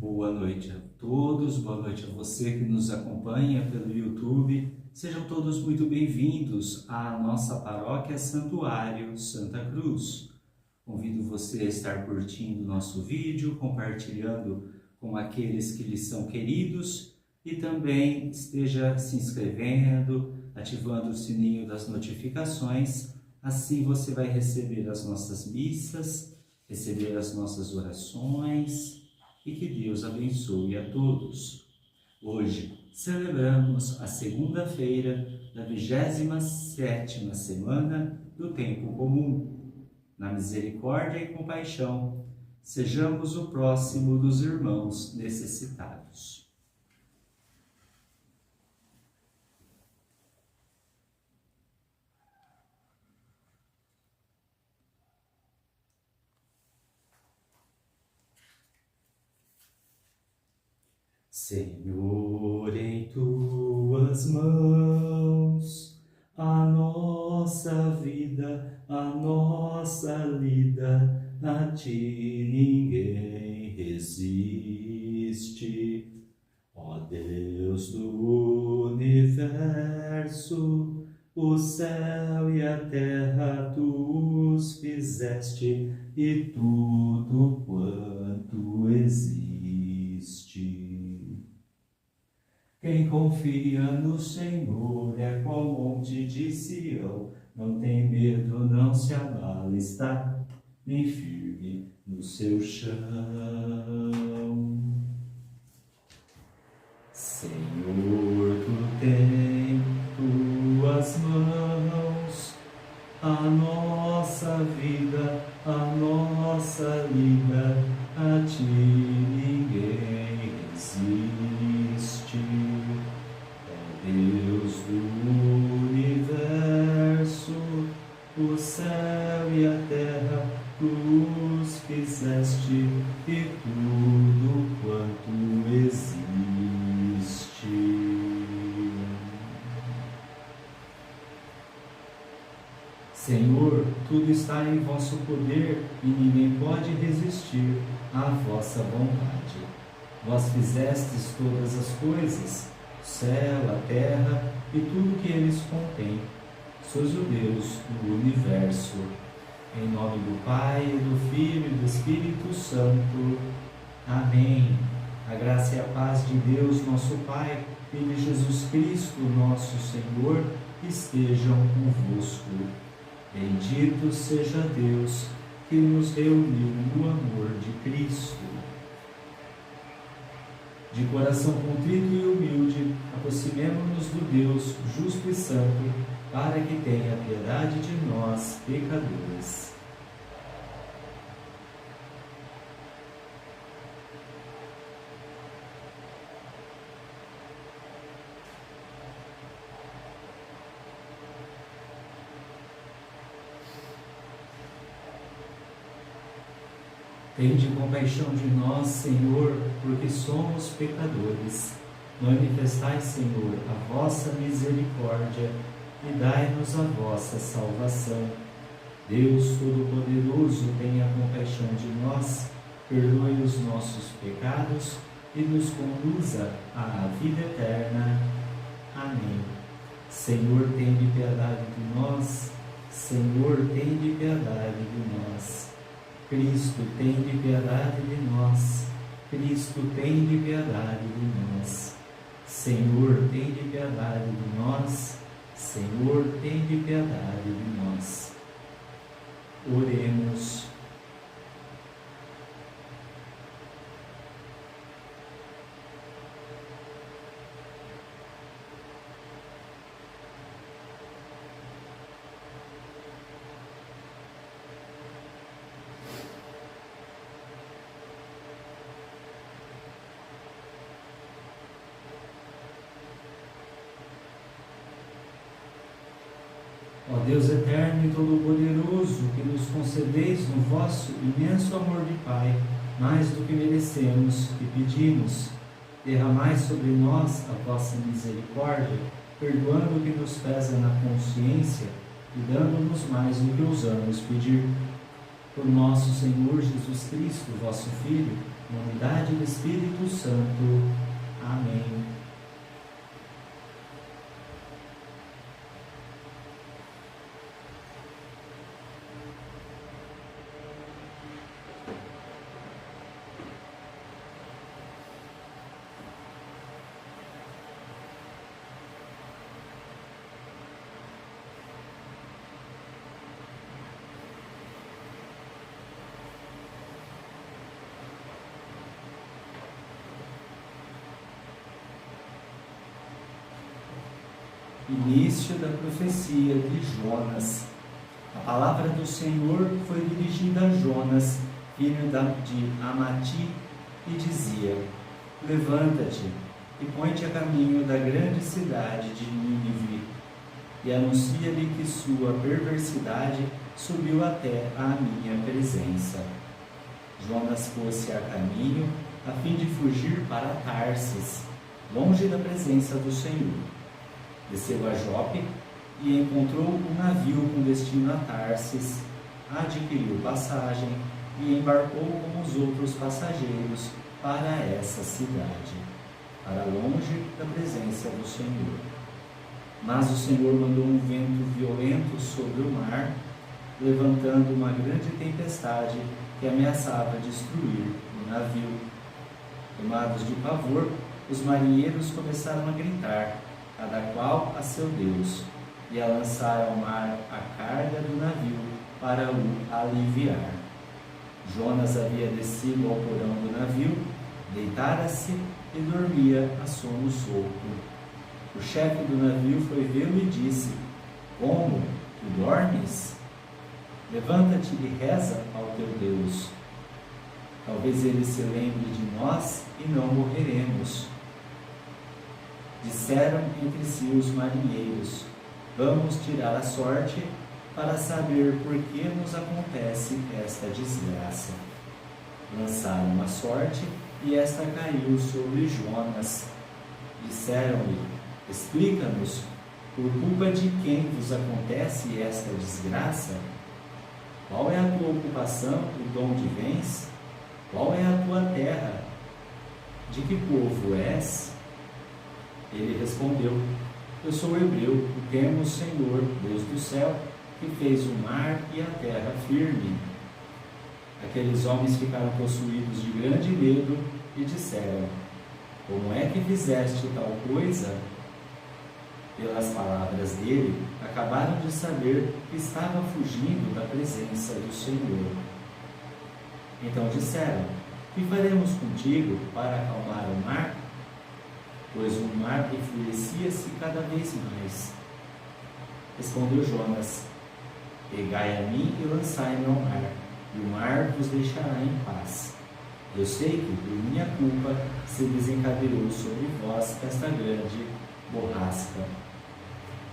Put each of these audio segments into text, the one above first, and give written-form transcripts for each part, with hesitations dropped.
Boa noite a todos, boa noite a você que nos acompanha pelo YouTube. Sejam todos muito bem-vindos à nossa paróquia Santuário Santa Cruz. Convido você a estar curtindo nosso vídeo, compartilhando com aqueles que lhes são queridos e também esteja se inscrevendo, ativando o sininho das notificações. Assim você vai receber as nossas missas, receber as nossas orações e que Deus abençoe a todos. Hoje celebramos a segunda-feira da 27ª semana do Tempo Comum. Na misericórdia e compaixão, sejamos o próximo dos irmãos necessitados. Senhor, em tuas mãos, a nossa vida, a nossa lida, a ti ninguém resiste. Ó Deus do universo, o céu e a terra tu os fizeste e tudo quanto existe. Quem confia no Senhor é qual monte de Sião, não tem medo, não se abala, está bem firme no seu chão. Senhor, tu tens tuas mãos, a nossa vida, a nossa lida, a ti ninguém resiste. Ó Deus do universo, o céu e a terra tu os fizeste e tudo quanto existe. Senhor, tudo está em vosso poder e ninguém pode resistir à vossa vontade. Vós fizestes todas as coisas, o céu, a terra e tudo que eles contêm. Sois o Deus do universo. Em nome do Pai, do Filho e do Espírito Santo. Amém. A graça e a paz de Deus, nosso Pai, e de Jesus Cristo, nosso Senhor, estejam convosco. Bendito seja Deus que nos reuniu no amor de Cristo. De coração contrito e humilde, aproximemo-nos do Deus justo e santo, para que tenha piedade de nós, pecadores. Tende compaixão de nós, Senhor, porque somos pecadores. Manifestai, Senhor, a vossa misericórdia e dai-nos a vossa salvação. Deus Todo-Poderoso, tenha compaixão de nós, perdoe os nossos pecados e nos conduza à vida eterna. Amém. Senhor, tende piedade de nós. Senhor, tende piedade de nós. Cristo, tende piedade de nós. Cristo, tende piedade de nós. Senhor, tende piedade de nós. Senhor, tende piedade de nós. Oremos. Ó Deus eterno e todo-poderoso, que nos concedeis no vosso imenso amor de Pai, mais do que merecemos e pedimos, derramai sobre nós a vossa misericórdia, perdoando o que nos pesa na consciência e dando-nos mais do que ousamos pedir. por nosso Senhor Jesus Cristo, vosso Filho, na unidade do Espírito Santo. Amém. Início da profecia de Jonas. A palavra do Senhor foi dirigida a Jonas, filho de Amati, e dizia: Levanta-te e põe-te a caminho da grande cidade de Nínive, e anuncia-lhe que sua perversidade subiu até a minha presença. Jonas pôs-se a caminho a fim de fugir para Tarsis, longe da presença do Senhor. Desceu a Jope e encontrou um navio com destino a Tarsis, adquiriu passagem e embarcou com os outros passageiros para essa cidade, para longe da presença do Senhor. Mas o Senhor mandou um vento violento sobre o mar, levantando uma grande tempestade que ameaçava destruir o navio. Tomados de pavor, os marinheiros começaram a gritar, cada qual a seu Deus, e a lançar ao mar a carga do navio para o aliviar. Jonas havia descido ao porão do navio, deitara-se e dormia a sono solto. O chefe do navio foi vê-lo e disse: Como? Tu dormes? Levanta-te e reza ao teu Deus. Talvez ele se lembre de nós e não morreremos. Disseram entre si os marinheiros: Vamos tirar a sorte para saber por que nos acontece esta desgraça. Lançaram a sorte e esta caiu sobre Jonas. Disseram-lhe: Explica-nos, por culpa de quem vos acontece esta desgraça? Qual é a tua ocupação e de onde vens? Qual é a tua terra? De que povo és? Ele respondeu: Eu sou hebreu e temo o Senhor, Deus do céu, que fez o mar e a terra firme. Aqueles homens ficaram possuídos de grande medo e disseram: Como é que fizeste tal coisa? Pelas palavras dele, acabaram de saber que estava fugindo da presença do Senhor. Então disseram: Que faremos contigo para acalmar o mar? Pois o mar enfurecia-se cada vez mais. Respondeu Jonas: Pegai a mim e lançai-me ao mar, e o mar vos deixará em paz. Eu sei que, por minha culpa, se desencadeou sobre vós esta grande borrasca.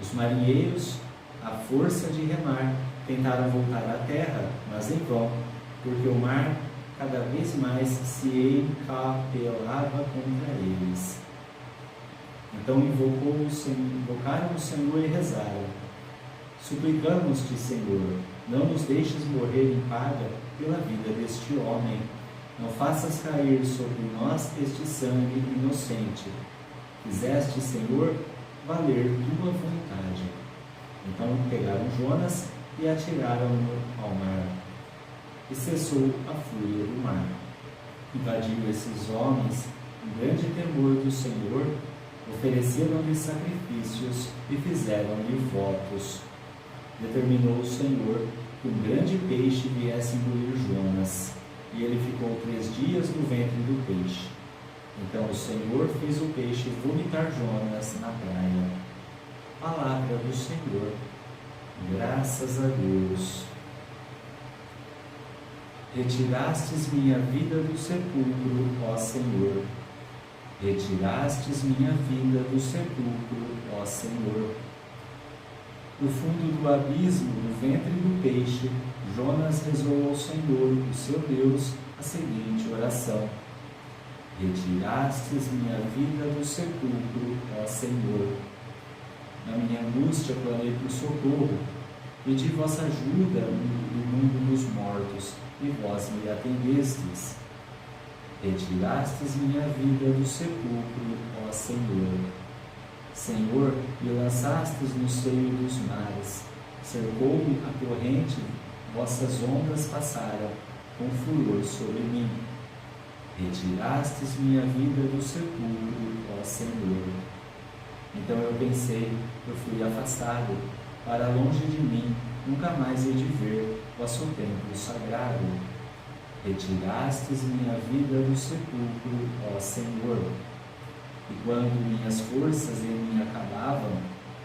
Os marinheiros, à força de remar, tentaram voltar à terra, mas em vão, porque o mar cada vez mais se encapelava contra eles. Então invocaram o Senhor e rezaram: Suplicamos-te, Senhor, não nos deixes morrer em paga pela vida deste homem. Não faças cair sobre nós este sangue inocente. Fizeste, Senhor, valer tua vontade. Então pegaram Jonas e atiraram-no ao mar. E cessou a fúria do mar. Invadiu esses homens um grande temor do Senhor. Ofereceram-lhe sacrifícios e fizeram-lhe votos. Determinou o Senhor que um grande peixe viesse engolir Jonas, e ele ficou 3 dias no ventre do peixe. Então o Senhor fez o peixe vomitar Jonas na praia. Palavra do Senhor. Graças a Deus. Retirastes minha vida do sepulcro, ó Senhor. Retirastes minha vida do sepulcro, ó Senhor. No fundo do abismo, no ventre do peixe, Jonas rezou ao Senhor, o seu Deus, a seguinte oração: Retirastes minha vida do sepulcro, ó Senhor. Na minha angústia clamei por socorro, Pedi vossa ajuda no mundo dos mortos, e vós me atendestes. Retirastes minha vida do sepulcro, ó Senhor. Senhor, me lançastes no seio dos mares, cercou-me a corrente, vossas ondas passaram com furor sobre mim. Retirastes minha vida do sepulcro, ó Senhor. Então eu pensei, eu fui afastado, para longe de mim, nunca mais hei de ver vosso templo sagrado. Retirastes minha vida do sepulcro, ó Senhor. E quando minhas forças em mim acabavam,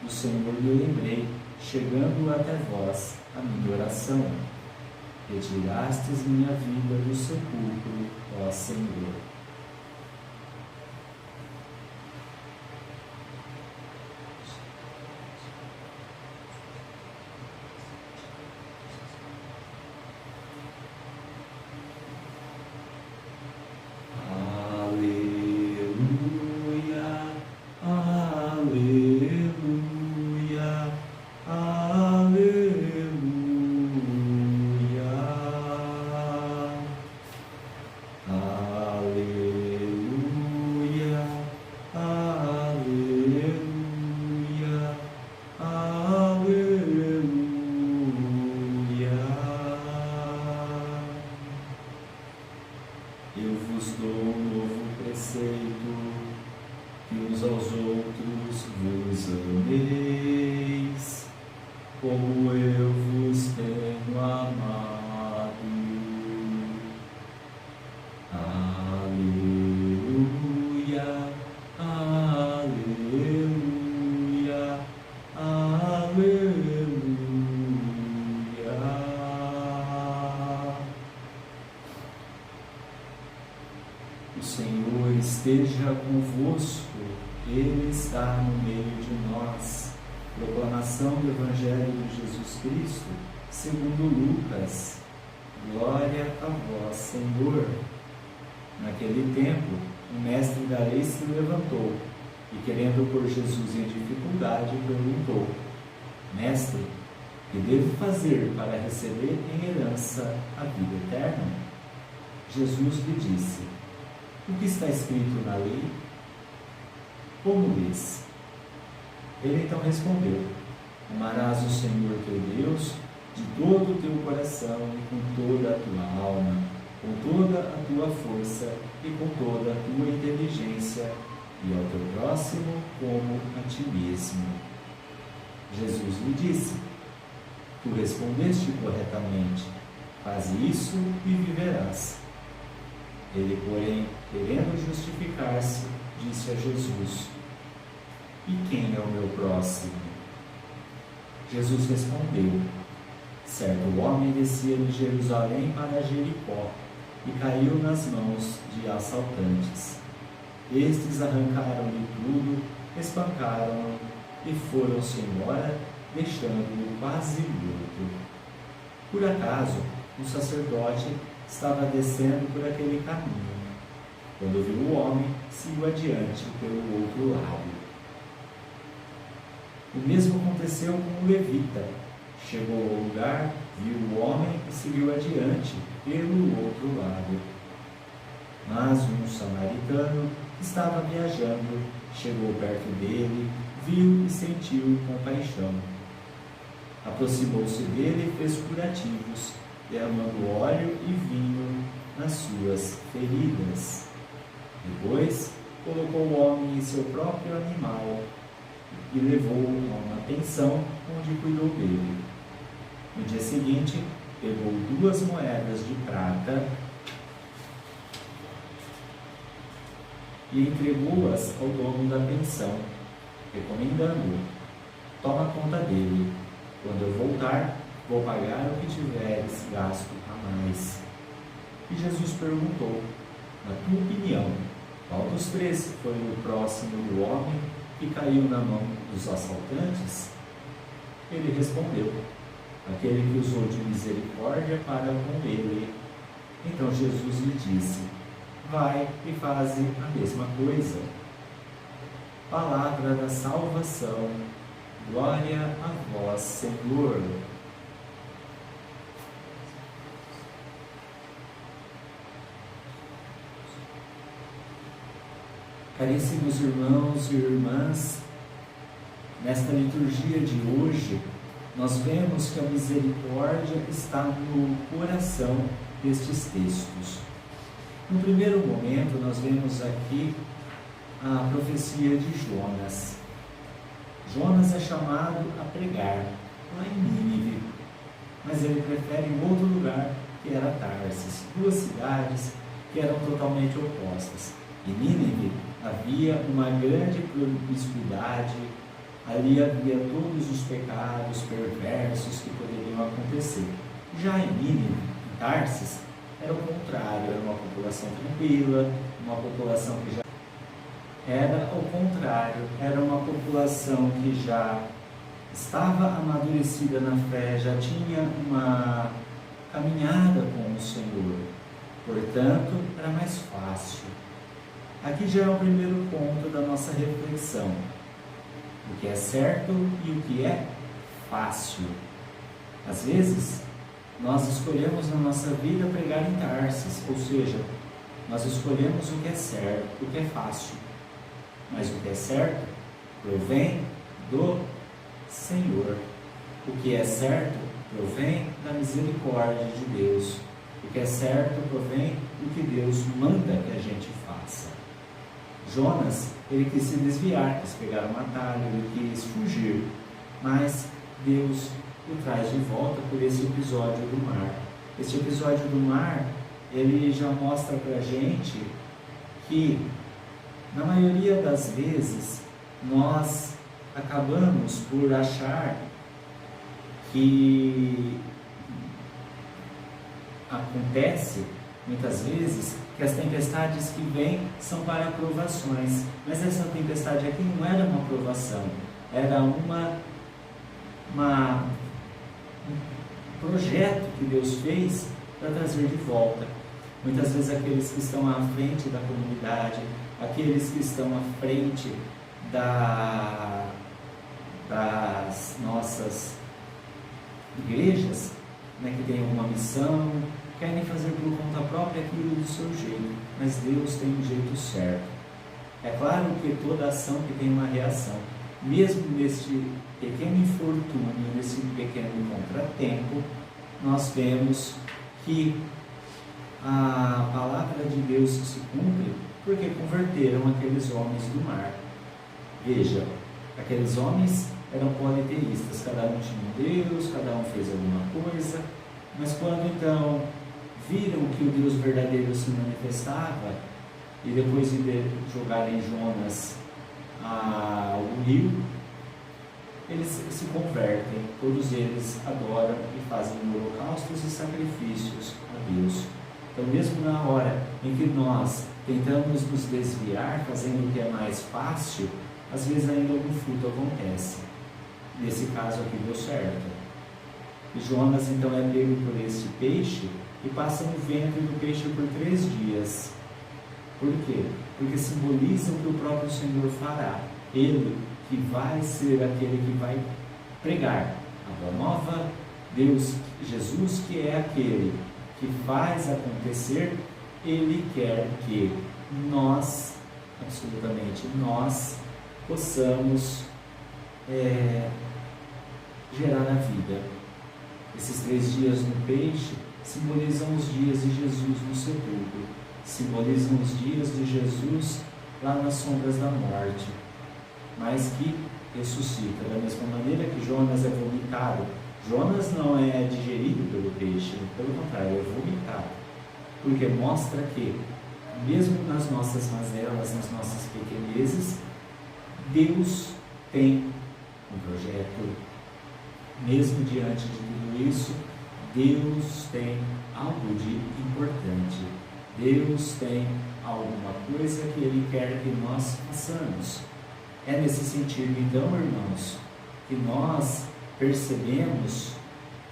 do Senhor me lembrei, chegando até vós a minha oração. Retirastes minha vida do sepulcro, ó Senhor. Eu vos dou um novo preceito, que uns aos outros vos ameis, como eu vos tenho amado. Aleluia, aleluia, aleluia. O Senhor esteja convosco, Ele está no meio de nós. Proclamação do Evangelho de Jesus Cristo, segundo Lucas. Glória a vós, Senhor. Naquele tempo, o mestre da lei se levantou e, querendo pôr Jesus em dificuldade, perguntou: Mestre, que devo fazer para receber em herança a vida eterna? Jesus lhe disse: O que está escrito na lei? Como lês? Ele então respondeu: Amarás o Senhor teu Deus de todo o teu coração e com toda a tua alma, com toda a tua força e com toda a tua inteligência, e ao teu próximo como a ti mesmo. Jesus lhe disse: Tu respondeste corretamente, faze isso e viverás. Ele, porém, querendo justificar-se, disse a Jesus: E quem é o meu próximo? Jesus respondeu: Certo homem descia de Jerusalém para Jericó e caiu nas mãos de assaltantes. Estes arrancaram-lhe tudo, espancaram-no e foram-se embora, deixando-o quase morto. Por acaso, um sacerdote estava descendo por aquele caminho. Quando viu o homem, seguiu adiante pelo outro lado. O mesmo aconteceu com o levita. Chegou ao lugar, viu o homem e seguiu adiante pelo outro lado. Mas um samaritano que estava viajando chegou perto dele, viu e sentiu compaixão. Aproximou-se dele e fez curativos, derramando óleo e vinho nas suas feridas. Depois, colocou o homem em seu próprio animal e levou-o a uma pensão onde cuidou dele. No dia seguinte, pegou 2 moedas de prata e entregou-as ao dono da pensão, recomendando-o: Toma conta dele. Quando eu voltar, vou pagar o que tiveres gasto a mais. E Jesus perguntou: Na tua opinião, qual dos 3 foi o próximo do homem que caiu na mão dos assaltantes? Ele respondeu: Aquele que usou de misericórdia para com ele. Então Jesus lhe disse: Vai e faze a mesma coisa. Palavra da salvação. Glória a vós, Senhor. Caríssimos irmãos e irmãs, nesta liturgia de hoje, nós vemos que a misericórdia está no coração destes textos. No primeiro momento, nós vemos aqui a profecia de Jonas. Jonas é chamado a pregar lá em Nínive, mas ele prefere em outro lugar, que era Tarsis, duas cidades que eram totalmente opostas. Em Nínive havia uma grande promiscuidade, ali havia todos os pecados perversos que poderiam acontecer. Já em Nínive, em Tarsis, era o contrário, era uma população tranquila, uma população que já era o contrário, era uma população que já estava amadurecida na fé, já tinha uma caminhada com o Senhor, portanto, era mais fácil. Aqui já é o primeiro ponto da nossa reflexão: o que é certo e o que é fácil. Às vezes, nós escolhemos na nossa vida pregar em Tarsis, ou seja, nós escolhemos o que é certo, o que é fácil. Mas o que é certo provém do Senhor. O que é certo provém da misericórdia de Deus. O que é certo provém do que Deus manda que a gente faça. Jonas, ele quis se desviar, quis pegar um atalho, ele quis fugir, mas Deus o traz de volta por esse episódio do mar. Esse episódio do mar, ele já mostra pra gente que, na maioria das vezes, nós acabamos por achar que acontece, muitas vezes, que as tempestades que vêm são para provações. Mas essa tempestade aqui não era uma provação, era um projeto que Deus fez para trazer de volta. Muitas vezes aqueles que estão à frente da comunidade, aqueles que estão à frente das nossas igrejas, que têm uma missão, querem fazer por conta própria aquilo do seu jeito, mas Deus tem um jeito certo. É claro que toda ação que tem uma reação, mesmo neste pequeno infortúnio, nesse pequeno contratempo, nós vemos que a palavra de Deus se cumpre porque converteram aqueles homens do mar. Veja, aqueles homens eram politeístas, cada um tinha um Deus, cada um fez alguma coisa, mas quando então viram que o Deus verdadeiro se manifestava, e depois de jogarem Jonas ao rio, eles se convertem, todos eles adoram e fazem holocaustos e sacrifícios a Deus. Então, mesmo na hora em que nós tentamos nos desviar, fazendo o que é mais fácil, às vezes ainda algum fruto acontece. Nesse caso aqui deu certo. E Jonas então é pego por esse peixe e passa no ventre do peixe por 3 dias. Por quê? Porque simboliza o que o próprio Senhor fará. Ele que vai ser aquele que vai pregar a boa nova, Deus, Jesus, que é aquele que faz acontecer. Ele quer que nós, absolutamente nós, possamos gerar a vida. Esses 3 dias no peixe simbolizam os dias de Jesus no sepulcro, simbolizam os dias de Jesus lá nas sombras da morte, mas que ressuscita. Da mesma maneira que Jonas é vomitado, Jonas não é digerido pelo peixe, pelo contrário, é vomitado, porque mostra que, mesmo nas nossas mazelas, nas nossas pequenezes, Deus tem um projeto. Mesmo diante de tudo isso, Deus tem algo de importante. Deus tem alguma coisa que Ele quer que nós façamos. É nesse sentido, então, irmãos, que nós percebemos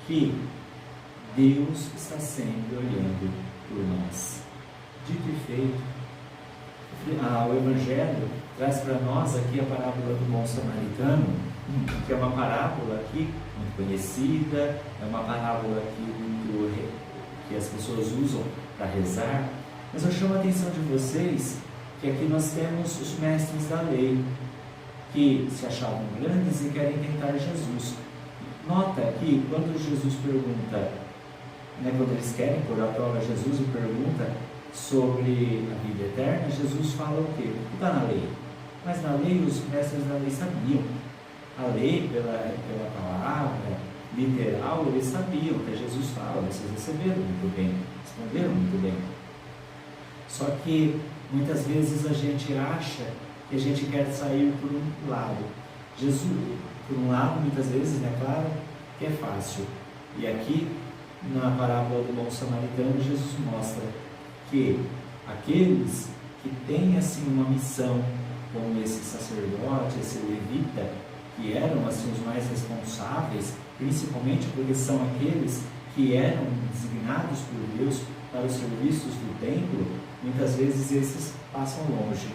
que Deus está sempre olhando por nós. Dito e feito, o Evangelho traz para nós aqui a parábola do bom samaritano, que é uma parábola aqui muito conhecida, é uma parábola que as pessoas usam para rezar, mas eu chamo a atenção de vocês que aqui nós temos os mestres da lei, que se achavam grandes e querem tentar Jesus. Nota que quando Jesus pergunta, quando eles querem pôr à prova Jesus e pergunta sobre a vida eterna, Jesus fala o quê? O que está na lei? Mas na lei, os mestres da lei sabiam. A lei, pela palavra literal, eles sabiam que Jesus fala, vocês receberam muito bem, responderam muito bem. Só que muitas vezes a gente acha que a gente quer sair por um lado. Jesus, por um lado, muitas vezes, claro, que é fácil. E aqui, na parábola do bom samaritano, Jesus mostra que aqueles que têm assim uma missão, como esse sacerdote, esse levita, que eram assim os mais responsáveis, principalmente porque são aqueles que eram designados por Deus para os serviços do templo, muitas vezes esses passam longe.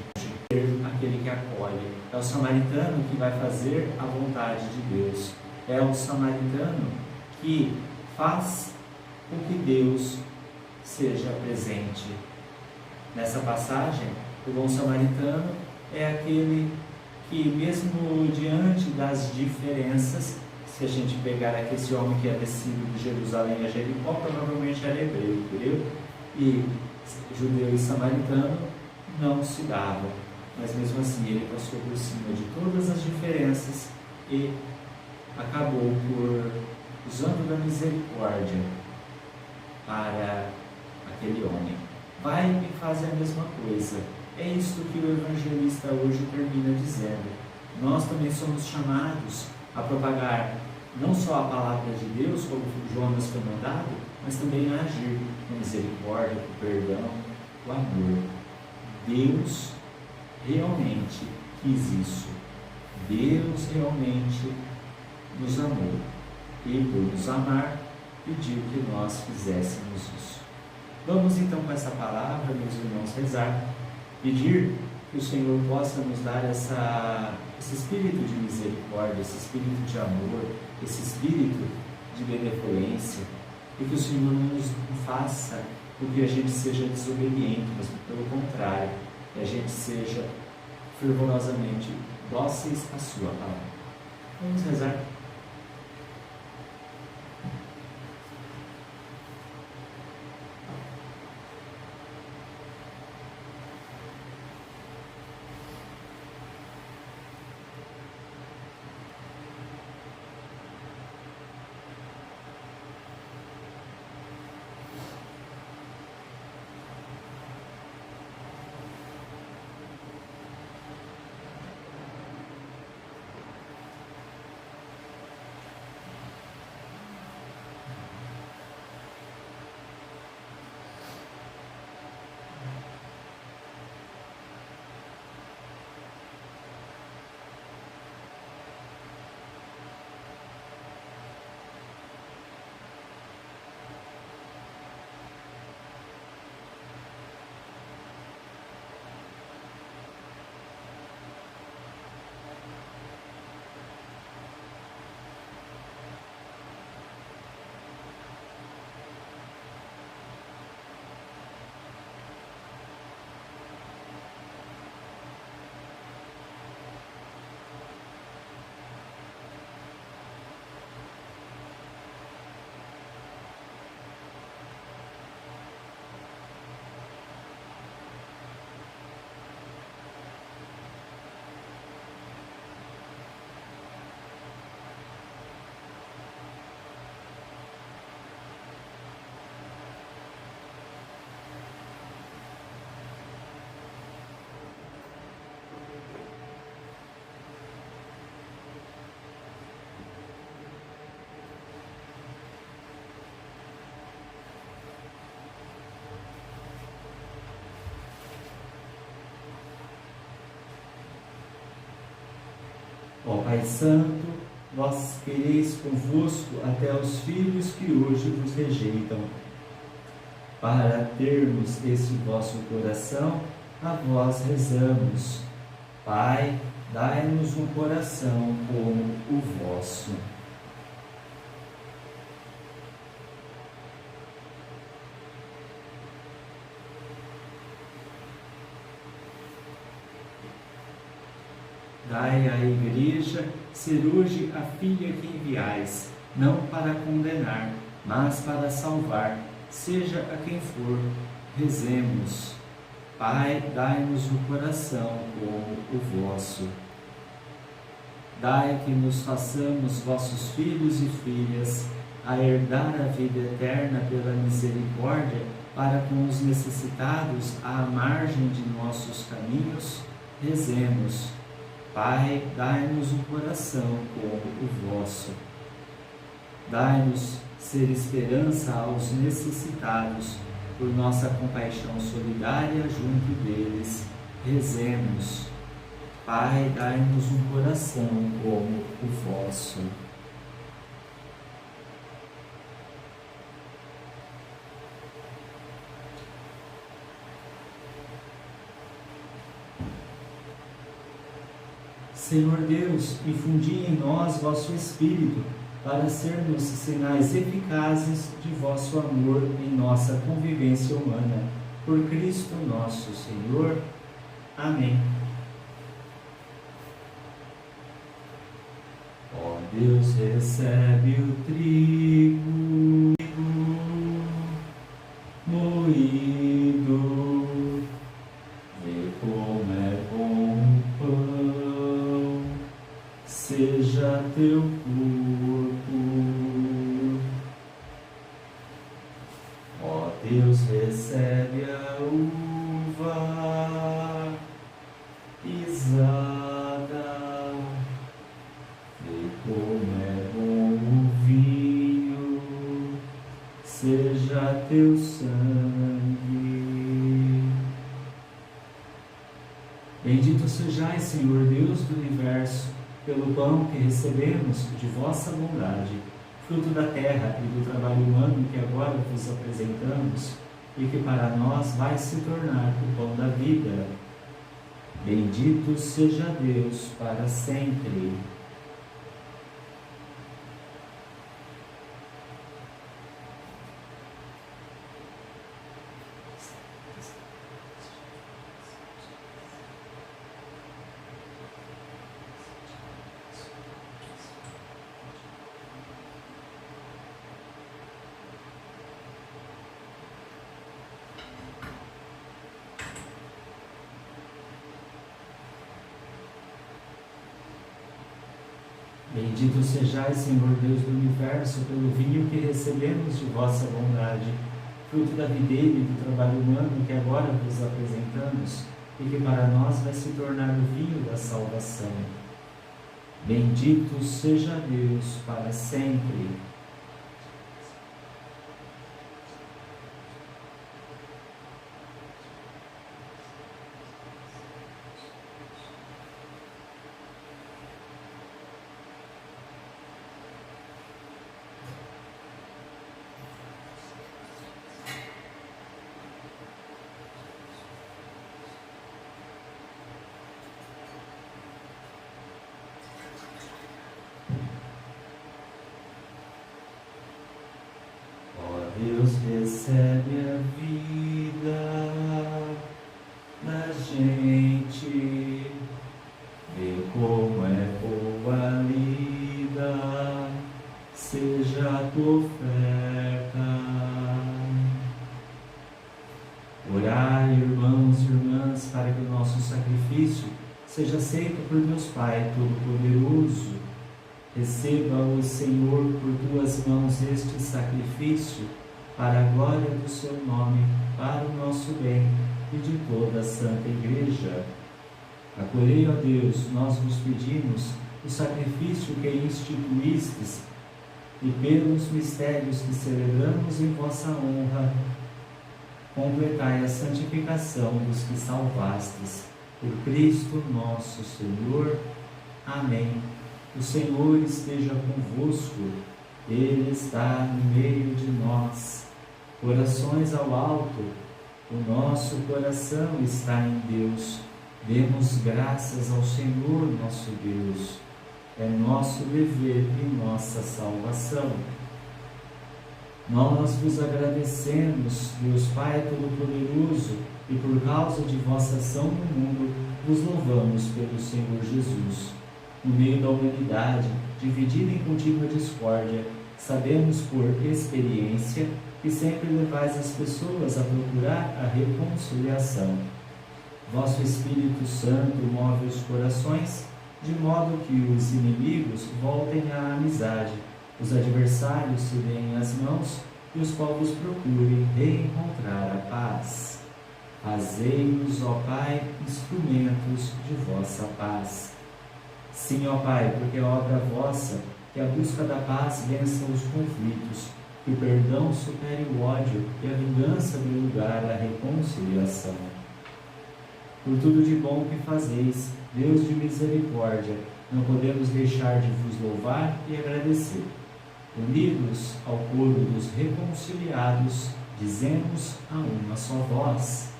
Aquele que acolhe é o samaritano que vai fazer a vontade de Deus, é o samaritano que faz com que Deus seja presente. Nessa passagem, o bom samaritano é aquele que, mesmo diante das diferenças, se a gente pegar aqui esse homem que é descido de Jerusalém a Jericó, provavelmente era hebreu, e judeu e samaritano não se davam, mas mesmo assim ele passou por cima de todas as diferenças e acabou por, usando da misericórdia para aquele homem. Vai e faz a mesma coisa. É isso que o evangelista hoje termina dizendo. Nós também somos chamados a propagar não só a palavra de Deus, como Jonas foi mandado, mas também a agir com misericórdia, com perdão, com amor. Deus realmente quis isso. Deus realmente nos amou. E por nos amar, pediu que nós fizéssemos isso. Vamos então com essa palavra, meus irmãos, rezar, pedir que o Senhor possa nos dar esse espírito de misericórdia, esse espírito de amor, esse espírito de benevolência, e que o Senhor não nos faça com que a gente seja desobediente, mas pelo contrário, que a gente seja fervorosamente dóceis à sua palavra. Vamos rezar. Ó Pai Santo, vós quereis convosco até os filhos que hoje vos rejeitam. Para termos esse vosso coração, a vós rezamos. Pai, dai-nos um coração como o vosso. Dai à Igreja ser hoje a filha que enviais, não para condenar, mas para salvar, seja a quem for. Rezemos. Pai, dai-nos o coração como o vosso. Dai que nos façamos vossos filhos e filhas, a herdar a vida eterna pela misericórdia, para com os necessitados à margem de nossos caminhos. Rezemos. Pai, dai-nos um coração como o vosso. Dai-nos ser esperança aos necessitados, por nossa compaixão solidária junto deles. Rezemos. Pai, dai-nos um coração como o vosso. Senhor Deus, infundi em nós vosso Espírito, para sermos sinais eficazes de vosso amor em nossa convivência humana. Por Cristo nosso Senhor. Amém. Ó Deus, recebe o trigo moído, vê como é bom o pão, seja teu corpo. Ó Deus, recebe a uva pisada, vê como é bom o vinho, seja teu sangue. Bendito sejais, Senhor Deus do universo, pelo pão que recebemos de vossa bondade, fruto da terra e do trabalho humano que agora vos apresentamos, e que para nós vai se tornar o pão da vida. Bendito seja Deus para sempre. Bendito sejais, Senhor Deus do universo, pelo vinho que recebemos de vossa bondade, fruto da videira e do trabalho humano que agora vos apresentamos, e que para nós vai se tornar o vinho da salvação. Bendito seja Deus para sempre. Deus, recebe a vida da gente, vê como é boa a lida, seja a tua oferta. Orai, irmãos e irmãs, para que o nosso sacrifício seja aceito por Deus Pai Todo-Poderoso. Receba-o, Senhor, por tuas mãos este sacrifício, para a glória do seu nome, para o nosso bem e de toda a Santa Igreja. Acolhei, ó Deus, nós vos pedimos o sacrifício que instituístes, e pelos mistérios que celebramos em vossa honra, completai a santificação dos que salvastes. Por Cristo nosso Senhor. Amém. O Senhor esteja convosco, Ele está no meio de nós. Corações ao alto, o nosso coração está em Deus. Demos graças ao Senhor nosso Deus. É nosso dever e nossa salvação. Nós vos agradecemos, Deus Pai Todo-Poderoso, e por causa de vossa ação no mundo, vos louvamos pelo Senhor Jesus. No meio da humanidade, dividida em contínua discórdia, sabemos por experiência que sempre levais as pessoas a procurar a reconciliação. Vosso Espírito Santo move os corações, de modo que os inimigos voltem à amizade, os adversários se deem as mãos e os povos procurem reencontrar a paz. Fazei-nos, ó Pai, instrumentos de vossa paz. Sim, ó Pai, porque é obra vossa que a busca da paz vença os conflitos, que o perdão supere o ódio e a vingança dê lugar à reconciliação. Por tudo de bom que fazeis, Deus de misericórdia, não podemos deixar de vos louvar e agradecer. Unidos ao coro dos reconciliados, dizemos a uma só voz: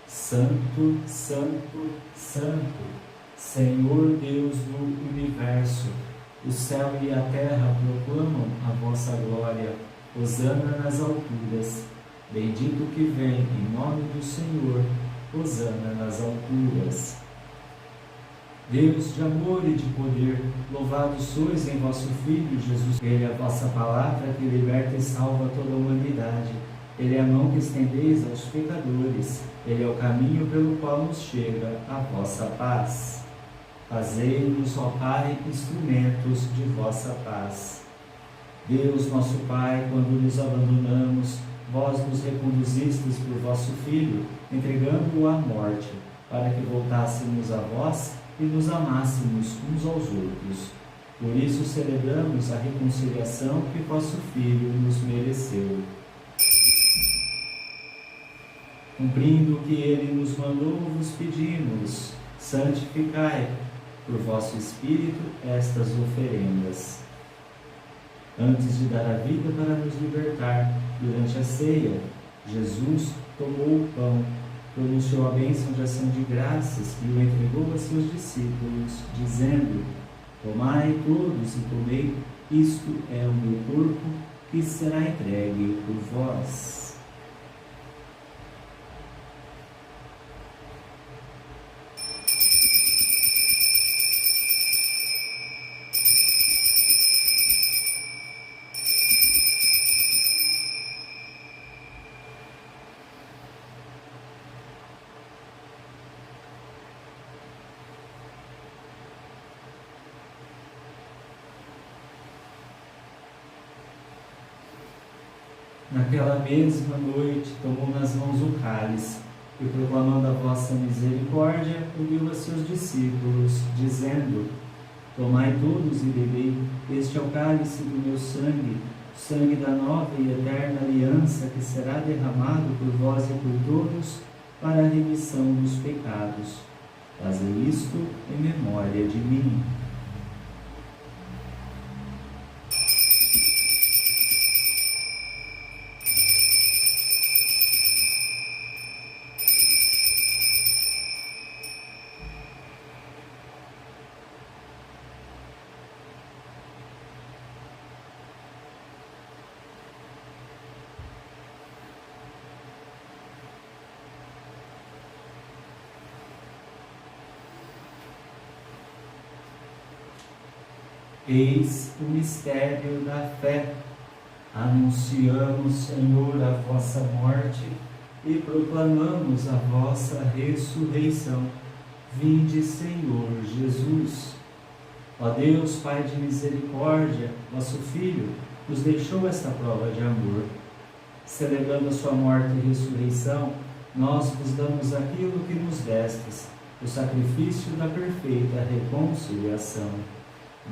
Santo, Santo, Santo, Senhor Deus do universo, o céu e a terra proclamam a vossa glória. Hosana nas alturas. Bendito que vem em nome do Senhor. Hosana nas alturas. Deus de amor e de poder, louvado sois em vosso Filho Jesus. Ele é a vossa palavra que liberta e salva toda a humanidade. Ele é a mão que estendeis aos pecadores. Ele é o caminho pelo qual nos chega a vossa paz. Fazei-nos, ó Pai, instrumentos de vossa paz. Deus, nosso Pai, quando nos abandonamos, vós nos reconduzistes por vosso Filho, entregando-o à morte, para que voltássemos a vós e nos amássemos uns aos outros. Por isso celebramos a reconciliação que vosso Filho nos mereceu. Cumprindo o que ele nos mandou, vos pedimos: santificai por vosso Espírito estas oferendas. Antes de dar a vida para nos libertar, durante a ceia, Jesus tomou o pão, pronunciou a bênção de ação de graças e o entregou a seus discípulos, dizendo: Tomai todos e comei, isto é o meu corpo, que será entregue por vós. Naquela mesma noite, tomou nas mãos o cálice e, proclamando a vossa misericórdia, o deu a seus discípulos, dizendo: Tomai todos e bebei, este é o cálice do meu sangue, o sangue da nova e eterna aliança, que será derramado por vós e por todos para a remissão dos pecados. Fazei isto em memória de mim. Eis o mistério da fé. Anunciamos, Senhor, a vossa morte e proclamamos a vossa ressurreição. Vinde, Senhor Jesus. Ó Deus, Pai de misericórdia, vosso Filho nos deixou esta prova de amor. Celebrando a sua morte e ressurreição, nós vos damos aquilo que nos destes, o sacrifício da perfeita reconciliação.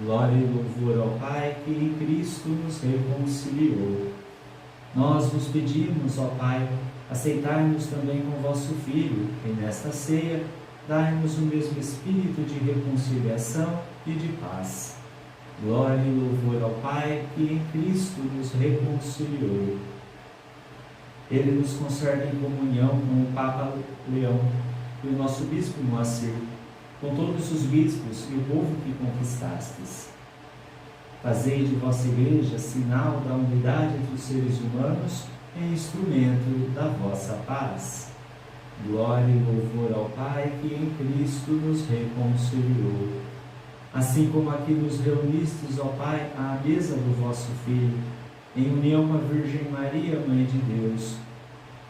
Glória e louvor ao Pai, que em Cristo nos reconciliou. Nós vos pedimos, ó Pai, aceitai-nos também com vosso Filho, e nesta ceia dai-nos o mesmo espírito de reconciliação e de paz. Glória e louvor ao Pai, que em Cristo nos reconciliou. Ele nos conserva em comunhão com o Papa Leão e o nosso Bispo Moacir, com todos os bispos e o povo que conquistastes. Fazei de vossa Igreja sinal da unidade entre os seres humanos e instrumento da vossa paz. Glória e louvor ao Pai que em Cristo nos reconciliou. Assim como aqui nos reunistes, ó Pai, à mesa do vosso Filho, em união com a Virgem Maria, Mãe de Deus,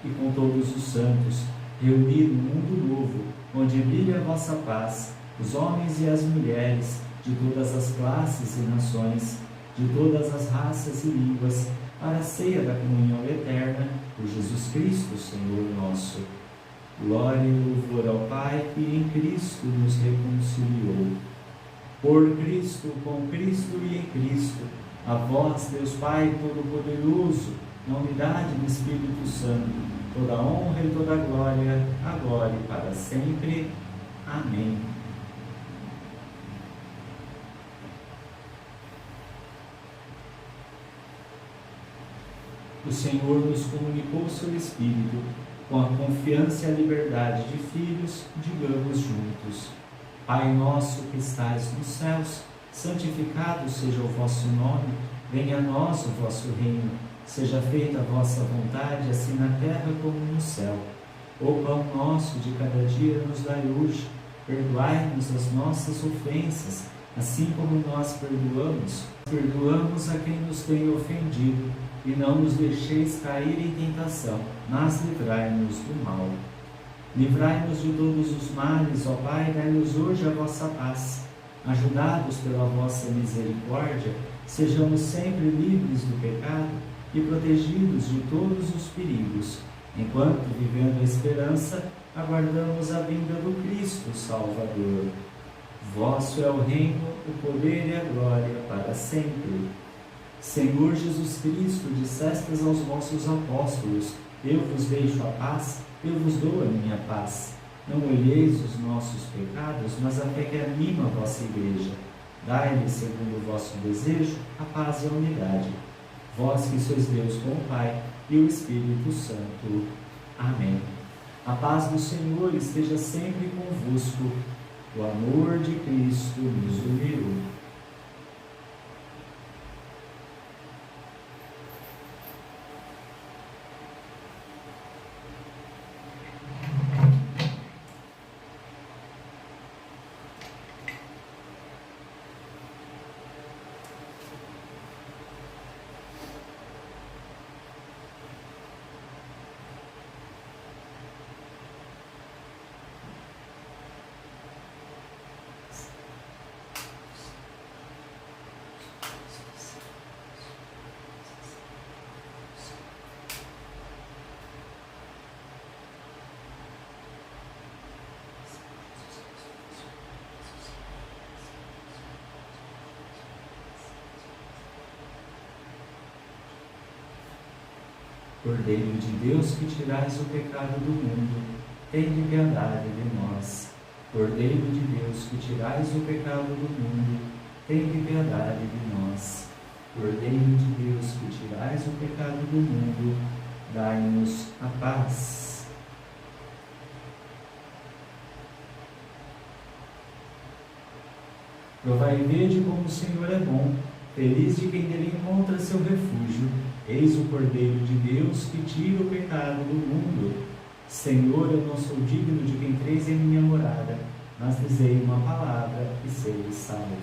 e com todos os santos, reunido um mundo novo, onde brilha a vossa paz, os homens e as mulheres, de todas as classes e nações, de todas as raças e línguas, para a ceia da comunhão eterna, por Jesus Cristo, Senhor nosso. Glória e louvor ao Pai que em Cristo nos reconciliou. Por Cristo, com Cristo e em Cristo, a vós, Deus Pai Todo-Poderoso, na unidade do Espírito Santo, toda honra e toda glória, agora e para sempre. Amém. O Senhor nos comunicou seu Espírito, com a confiança e a liberdade de filhos, digamos juntos: Pai nosso que estais nos céus, santificado seja o vosso nome, venha a nós o vosso reino, seja feita a vossa vontade, assim na terra como no céu. O pão nosso de cada dia nos dai hoje, perdoai-nos as nossas ofensas, assim como nós perdoamos a quem nos tem ofendido, e não nos deixeis cair em tentação, mas livrai-nos do mal. Livrai-nos de todos os males, ó Pai, dai-nos hoje a vossa paz. Ajudados pela vossa misericórdia, sejamos sempre livres do pecado e protegidos de todos os perigos, enquanto, vivendo a esperança, aguardamos a vinda do Cristo Salvador. Vosso é o reino, o poder e a glória para sempre. Senhor Jesus Cristo, dissestes aos vossos apóstolos: eu vos deixo a paz, eu vos dou a minha paz. Não olheis os nossos pecados, mas a fé que anima a vossa igreja. Dai-lhe, segundo o vosso desejo, a paz e a unidade. Vós que sois Deus com o Pai e o Espírito Santo. Amém. A paz do Senhor esteja sempre convosco. O amor de Cristo nos uniu. Cordeiro de Deus, que tirais o pecado do mundo, tende piedade de nós. Cordeiro de Deus, que tirais o pecado do mundo, tende piedade de nós. Cordeiro de Deus, que tirais o pecado do mundo, dai-nos a paz. Provai e vede como o Senhor é bom, feliz de quem nele encontra seu refúgio. Eis o Cordeiro de Deus que tira o pecado do mundo. Senhor, eu não sou digno de que entreis em minha morada, mas dizei uma palavra e serei salvo.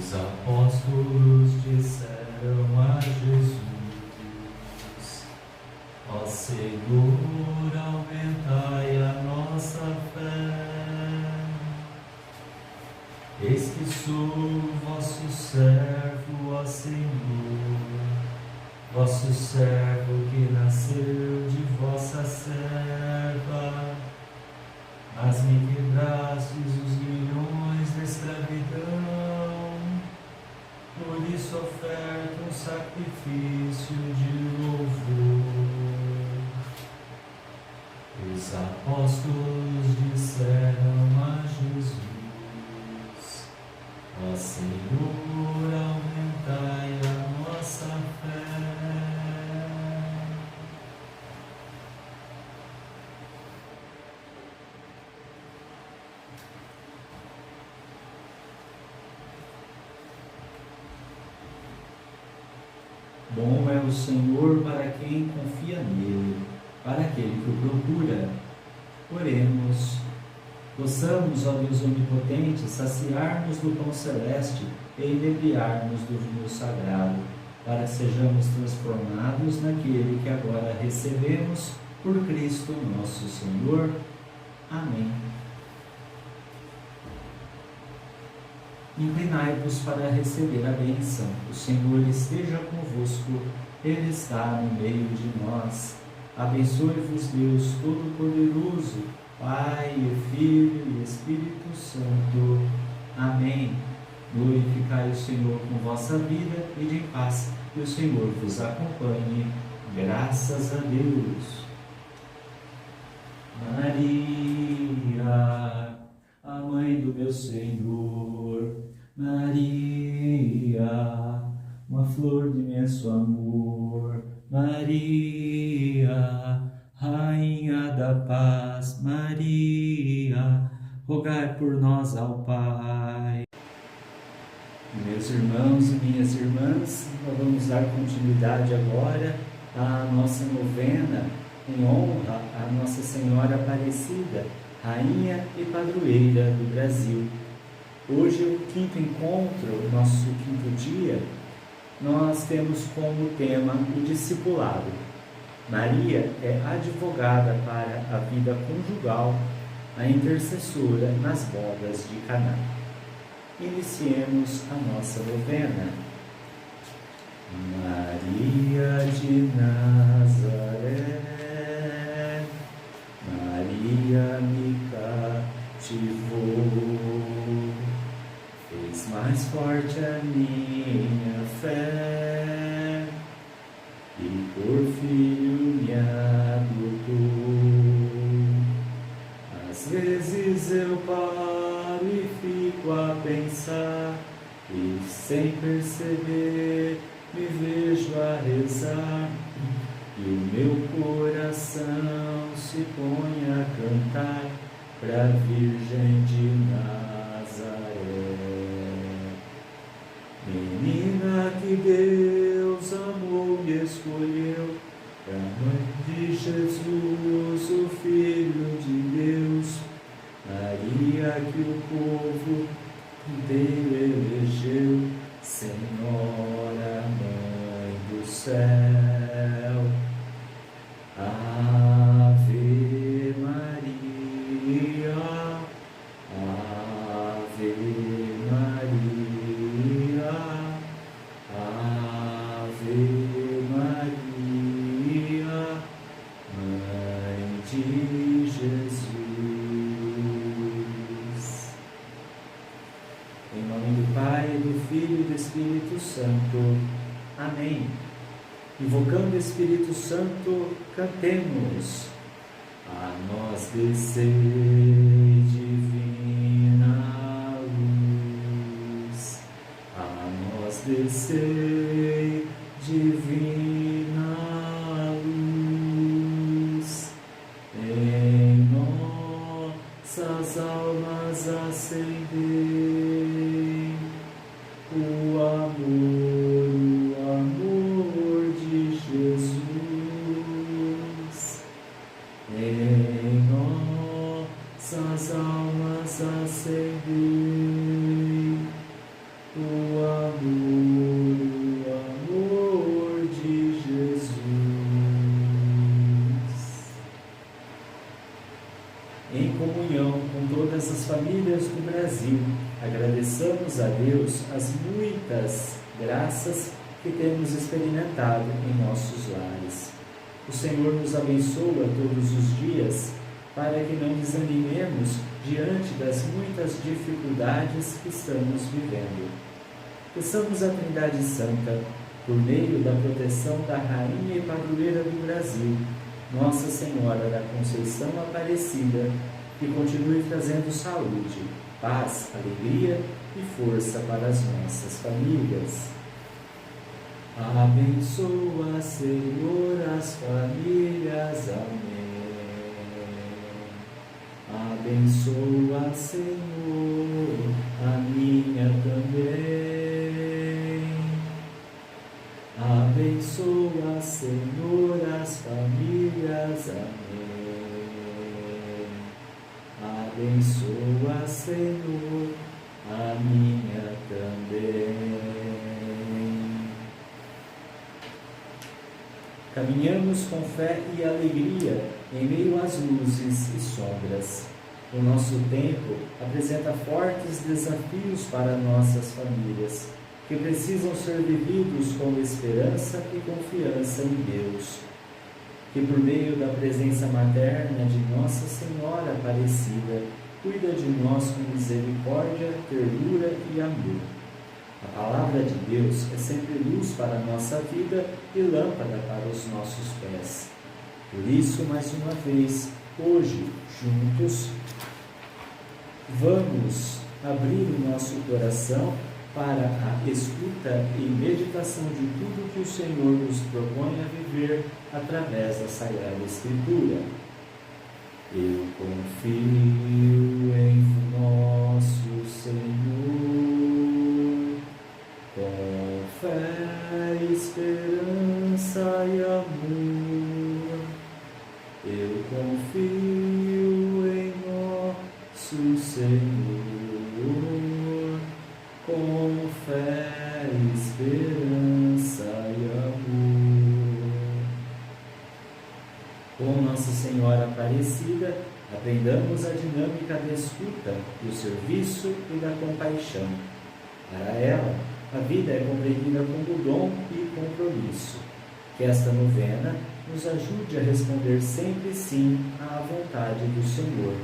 Os apóstolos disseram a Jesus: ó Senhor, aumentai a nossa fé. Eis que sou vosso servo, ó Senhor, vosso servo que nasceu de vossa serva, mas me quebrastes os grilhões da escravidão. Por isso oferto um sacrifício de louvor. Os apóstolos disseram a Jesus: ó Senhor, aumentai a nossa fé. Bom é o Senhor para quem confia nele, para aquele que o procura. Oremos. Possamos, ó Deus onipotente, saciar-nos do pão celeste e inebriar-nos do vinho sagrado, para que sejamos transformados naquele que agora recebemos por Cristo nosso Senhor. Amém. Inclinai-vos para receber a bênção. O Senhor esteja convosco, Ele está no meio de nós. Abençoe-vos Deus Todo-Poderoso, Pai, Filho e Espírito Santo. Amém. Glorificai o Senhor com vossa vida e de paz, que o Senhor vos acompanhe. Graças a Deus. Maria, a mãe do meu Senhor, Maria, uma flor de imenso amor, Maria, Rainha da paz, Maria, rogai por nós ao Pai. Meus irmãos e minhas irmãs, nós vamos dar continuidade agora à nossa novena em honra a Nossa Senhora Aparecida, Rainha e Padroeira do Brasil. Hoje é o quinto encontro, o nosso quinto dia. Nós temos como tema o discipulado. Maria é advogada para a vida conjugal, a intercessora nas bodas de Caná. Iniciemos a nossa novena. Maria de Nazaré, Maria me cativou, fez mais forte a minha fé e por filho me adotou. Às vezes eu paro e fico a pensar e sem perceber me vejo a rezar e o meu coração se põe a cantar pra Virgem de Nazaré. Menina que Deus amou e escolheu, pra mãe de Jesus, o Filho de Deus, Maria que o povo dele elegeu, Senhora, Mãe do céu. Ave Maria, Ave Maria, Ave Maria, Mãe de Jesus. Em nome do Pai, do Filho e do Espírito Santo. Amém. Invocando o Espírito Santo, cantemos. A nós descei, divina luz. A nós descei, divina luz. Em nossas almas acendei o amor de Jesus. Em nossas almas acendei o Em comunhão com todas as famílias do Brasil, agradeçamos a Deus as muitas graças que temos experimentado em nossos lares. O Senhor nos abençoa todos os dias para que não desanimemos diante das muitas dificuldades que estamos vivendo. Peçamos à Trindade Santa, por meio da proteção da Rainha e Padroeira do Brasil, Nossa Senhora da Conceição Aparecida, que continue trazendo saúde, paz, alegria e força para as nossas famílias. Abençoa, Senhor, as famílias. Amém. Abençoa, Senhor, a minha também. Abençoa, Senhor, as famílias. Amém. Abençoa, Senhor, a minha também. Caminhamos com fé e alegria em meio às luzes e sombras. O nosso tempo apresenta fortes desafios para nossas famílias, que precisam ser vividos com esperança e confiança em Deus. Que por meio da presença materna de Nossa Senhora Aparecida, cuida de nós com misericórdia, ternura e amor. A palavra de Deus é sempre luz para a nossa vida e lâmpada para os nossos pés. Por isso, mais uma vez, hoje, juntos, vamos abrir o nosso coração para a escuta e meditação de tudo que o Senhor nos propõe a viver através da Sagrada Escritura. Eu confio em nosso Senhor, com fé, esperança e amor. Eu confio em nosso Senhor, com fé, esperança e amor. Com Nossa Senhora Aparecida, aprendamos a dinâmica da escuta, do serviço e da compaixão. Para ela, a vida é compreendida como dom e compromisso. Que esta novena nos ajude a responder sempre sim à vontade do Senhor,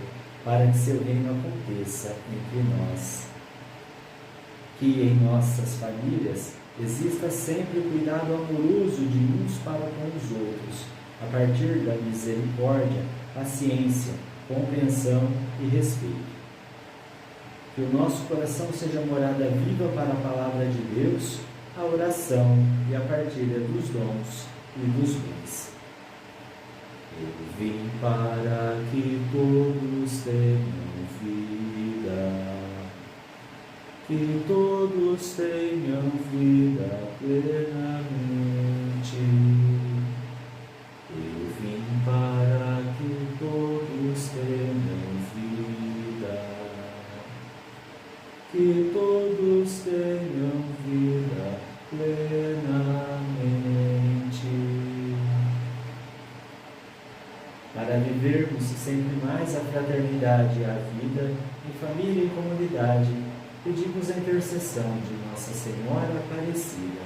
para que seu reino aconteça entre nós. Que em nossas famílias exista sempre cuidado amoroso de uns para com os outros, a partir da misericórdia, paciência, compreensão e respeito. Que o nosso coração seja morada viva para a palavra de Deus, a oração e a partilha dos dons e dos bens. Eu vim para que todos tenham vida, que todos tenham vida plenamente. Eu vim para que todos tenham vida, que todos tenham vida plenamente. Para vivermos sempre mais a fraternidade e a vida, em família e comunidade, pedimos a intercessão de Nossa Senhora Aparecida.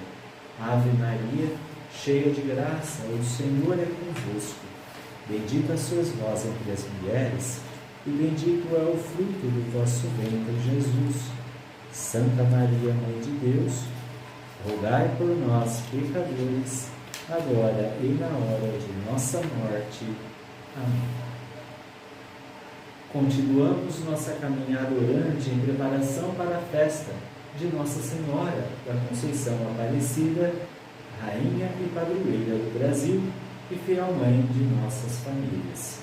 Ave Maria, cheia de graça, o Senhor é convosco. Bendita sois vós entre as mulheres, e bendito é o fruto do vosso ventre, Jesus. Santa Maria, Mãe de Deus, rogai por nós, pecadores, agora e na hora de nossa morte. Amém. Continuamos nossa caminhada orante em preparação para a festa de Nossa Senhora da Conceição Aparecida, Rainha e Padroeira do Brasil e fiel mãe de nossas famílias.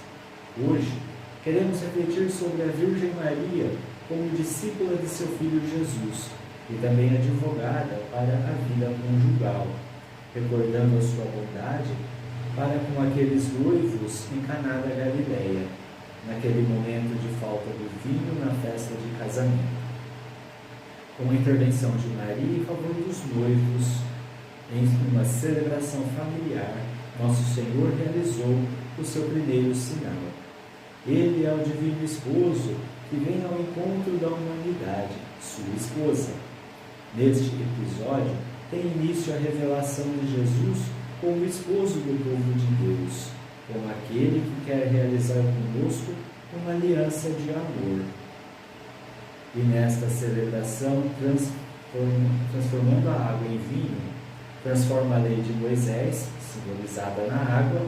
Hoje, queremos refletir sobre a Virgem Maria como discípula de seu Filho Jesus e também advogada para a vida conjugal, recordando a sua bondade para com aqueles noivos em Caná da Galileia, naquele momento de falta do vinho na festa de casamento. Com a intervenção de Maria em favor dos noivos, em uma celebração familiar, Nosso Senhor realizou o seu primeiro sinal. Ele é o divino esposo que vem ao encontro da humanidade, sua esposa. Neste episódio, tem início a revelação de Jesus como esposo do povo de Deus, como aquele que quer realizar conosco uma aliança de amor. E nesta celebração, transformando a água em vinho, transforma a lei de Moisés, simbolizada na água,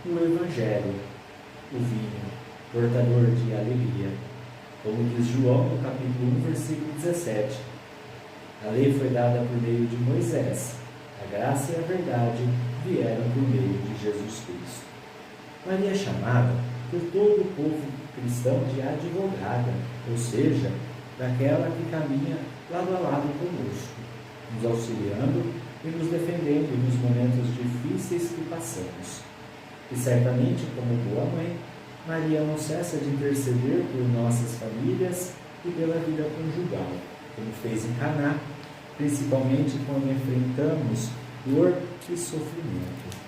no Evangelho, o vinho, portador de alegria. Como diz João no capítulo 1, versículo 17. A lei foi dada por meio de Moisés, a graça e a verdade vieram por meio de Jesus Cristo. Maria é chamada por todo o povo cristão de advogada, ou seja, daquela que caminha lado a lado conosco, nos auxiliando e nos defendendo nos momentos difíceis que passamos. E certamente, como boa mãe, Maria não cessa de interceder por nossas famílias e pela vida conjugal, como fez em Caná, principalmente quando enfrentamos dor e sofrimento.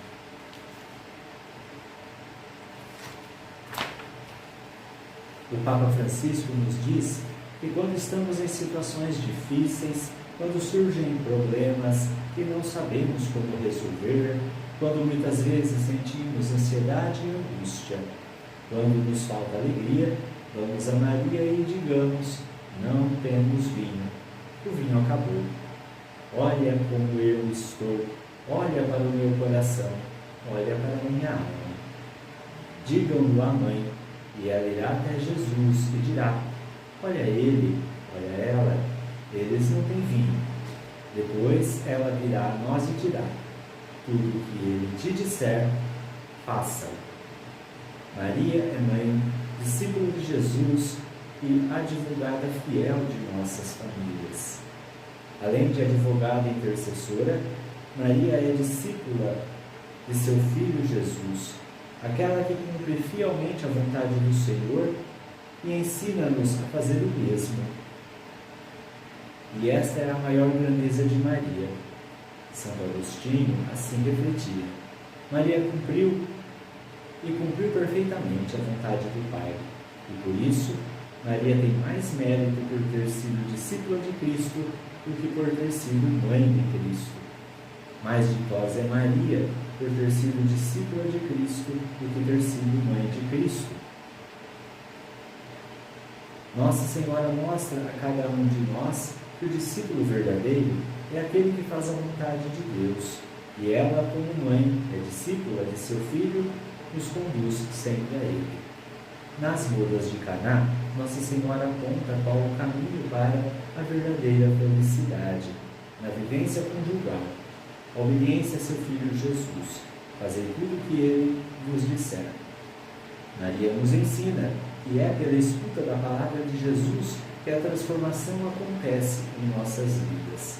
O Papa Francisco nos diz que quando estamos em situações difíceis, quando surgem problemas que não sabemos como resolver, quando muitas vezes sentimos ansiedade e angústia, quando nos falta alegria, vamos a Maria e digamos: não temos vinho, o vinho acabou. Olha como eu estou, olha para o meu coração, olha para a minha alma. Digam-no à mãe, e ela irá até Jesus e dirá: olha ele, olha ela, eles não têm vinho. Depois ela virá a nós e dirá: tudo o que ele te disser, faça-o. Maria é mãe, discípula de Jesus e advogada fiel de nossas famílias. Além de advogada e intercessora, Maria é discípula de seu Filho Jesus, aquela que cumpre fielmente a vontade do Senhor e ensina-nos a fazer o mesmo. E esta é a maior grandeza de Maria. Santo Agostinho assim refletia: Maria cumpriu perfeitamente a vontade do Pai, e por isso Maria tem mais mérito por ter sido discípula de Cristo do que por ter sido mãe de Cristo. Mais ditosa é Maria por ter sido discípula de Cristo do que ter sido mãe de Cristo. Nossa Senhora mostra a cada um de nós que o discípulo verdadeiro é aquele que faz a vontade de Deus, e ela, como mãe, é discípula de seu Filho, nos conduz sempre a Ele. Nas bodas de Caná, Nossa Senhora aponta qual o caminho para a verdadeira felicidade, na vivência conjugal, a obediência a seu Filho Jesus, fazer tudo o que Ele nos disser. Maria nos ensina que é pela escuta da palavra de Jesus que a transformação acontece em nossas vidas.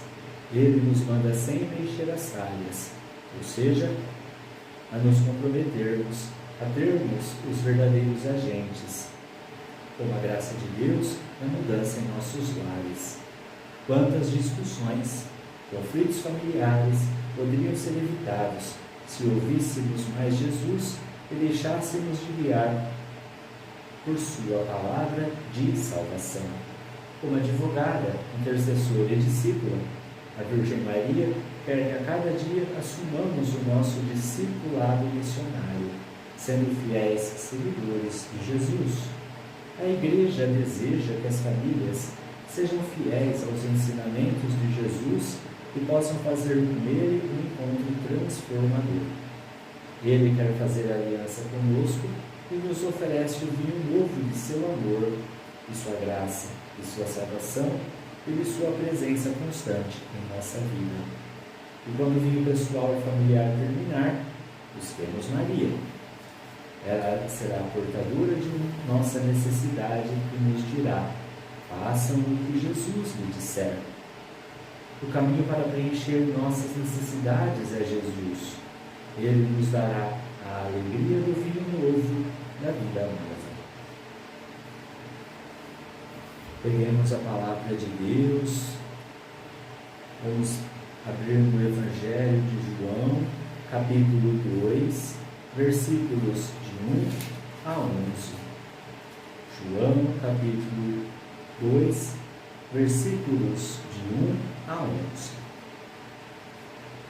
Ele nos manda sempre encher as talhas, ou seja, a nos comprometermos, a termos os verdadeiros agentes, com a graça de Deus, na mudança em nossos lares. Quantas discussões, conflitos familiares poderiam ser evitados se ouvíssemos mais Jesus e deixássemos de guiar por sua palavra de salvação. Como advogada, intercessora e discípula, a Virgem Maria quer que a cada dia assumamos o nosso discipulado missionário, sendo fiéis seguidores de Jesus. A Igreja deseja que as famílias sejam fiéis aos ensinamentos de Jesus e possam fazer com Ele um encontro transformador. Ele quer fazer aliança conosco e nos oferece o vinho novo de seu amor, de sua graça, de sua salvação e de sua presença constante em nossa vida. E quando o vinho pessoal e familiar terminar, busquemos Maria. Ela será a portadora de nossa necessidade e nos dirá: façam o que Jesus lhe disser. O caminho para preencher nossas necessidades é Jesus. Ele nos dará a alegria do vinho novo da vida nova. Peguemos a palavra de Deus, vamos abrir no Evangelho de João, capítulo 2, versículos de 1 a 11. capítulo 2, versículos de 1 a 11.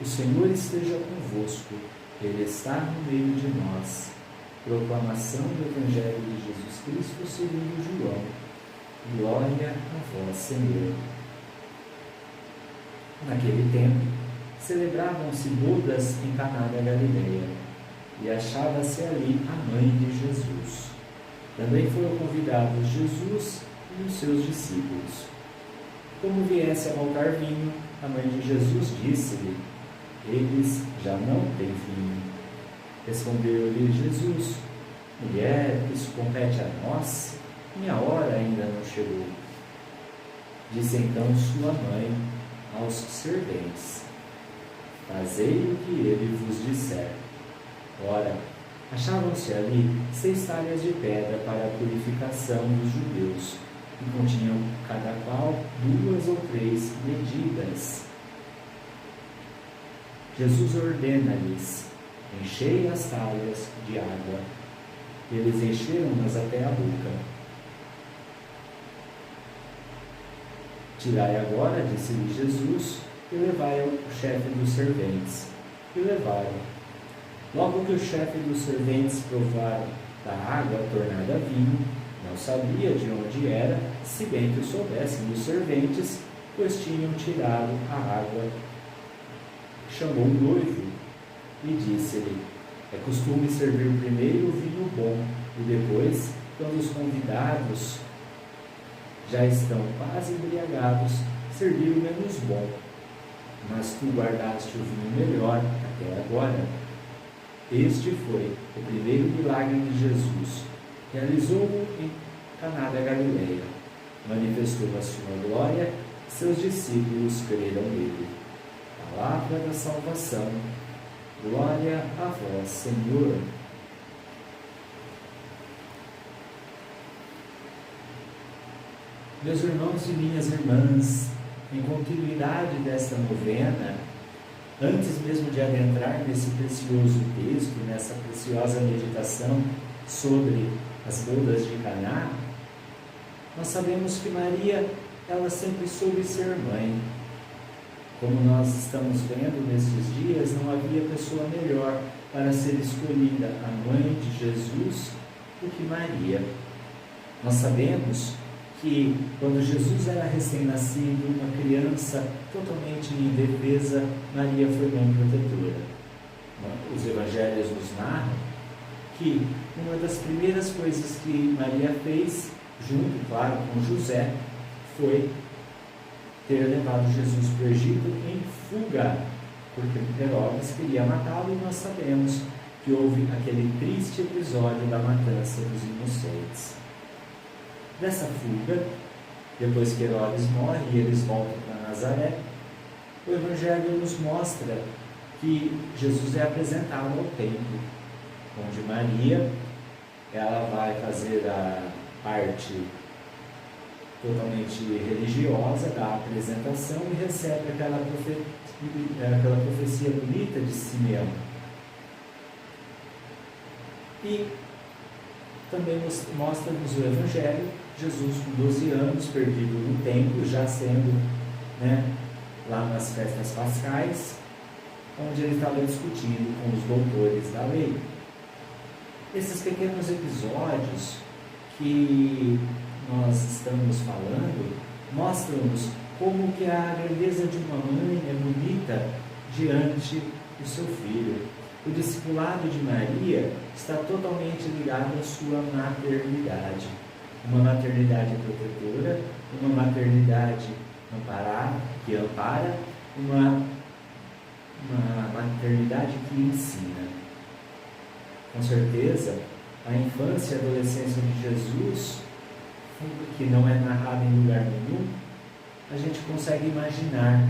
O Senhor esteja convosco, Ele está no meio de nós. Proclamação do Evangelho de Jesus Cristo segundo João. Glória a vós, Senhor. Naquele tempo, celebravam-se bodas em Caná da Galileia, e achava-se ali a mãe de Jesus. Também foram convidados Jesus e os seus discípulos. Como viesse a faltar vinho, a mãe de Jesus disse-lhe: eles já não têm vinho. Respondeu-lhe Jesus: mulher, isso compete a nós? Minha hora ainda não chegou. Disse então sua mãe aos serventes: fazei o que ele vos disser. Ora, achavam-se ali 6 talhas de pedra para a purificação dos judeus, e continham cada qual 2 ou 3 medidas. Jesus ordena-lhes: enchei as talhas de água. Eles encheram-nas até a boca. Tirai agora, disse-lhe Jesus, e levai ao chefe dos serventes. E levaram. Logo que o chefe dos serventes provaram da água tornada vinho, não sabia de onde era, se bem que o soubessem os serventes, pois tinham tirado a água. Chamou o noivo e disse-lhe: é costume servir primeiro o vinho bom, e depois, quando os convidados já estão quase embriagados, servir o menos bom. Mas tu guardaste o vinho melhor até agora. Este foi o primeiro milagre de Jesus. Realizou-o em Caná da Galileia. Manifestou a sua glória, seus discípulos creram nele. Palavra da salvação. Glória a vós, Senhor. Meus irmãos e minhas irmãs, em continuidade desta novena, antes mesmo de adentrar nesse precioso texto, nessa preciosa meditação sobre as bodas de Caná, nós sabemos que Maria, ela sempre soube ser mãe. Como nós estamos vendo nesses dias, não havia pessoa melhor para ser escolhida a mãe de Jesus do que Maria. Nós sabemos que quando Jesus era recém-nascido, uma criança totalmente indefesa, Maria foi mãe protetora. Os evangelhos nos narram que uma das primeiras coisas que Maria fez, junto, claro, com José, foi ter levado Jesus para o Egito em fuga, porque Herodes queria matá-lo, e nós sabemos que houve aquele triste episódio da matança dos inocentes. Dessa fuga, depois que Herodes morre e eles voltam para Nazaré, o Evangelho nos mostra que Jesus é apresentado ao templo, onde Maria, ela vai fazer a parte totalmente religiosa da apresentação e recebe aquela profecia bonita de Simeão. E também mostra-nos o Evangelho, Jesus com 12 anos, perdido no templo, já sendo, lá nas festas pascais, onde ele estava discutindo com os doutores da lei. Esses pequenos episódios que nós estamos falando mostram-nos como que a grandeza de uma mãe é bonita diante do seu filho. O discipulado de Maria está totalmente ligado à sua maternidade. Uma maternidade protetora, uma maternidade que ampara, uma maternidade que ensina. Com certeza, a infância e a adolescência de Jesus, que não é narrada em lugar nenhum, a gente consegue imaginar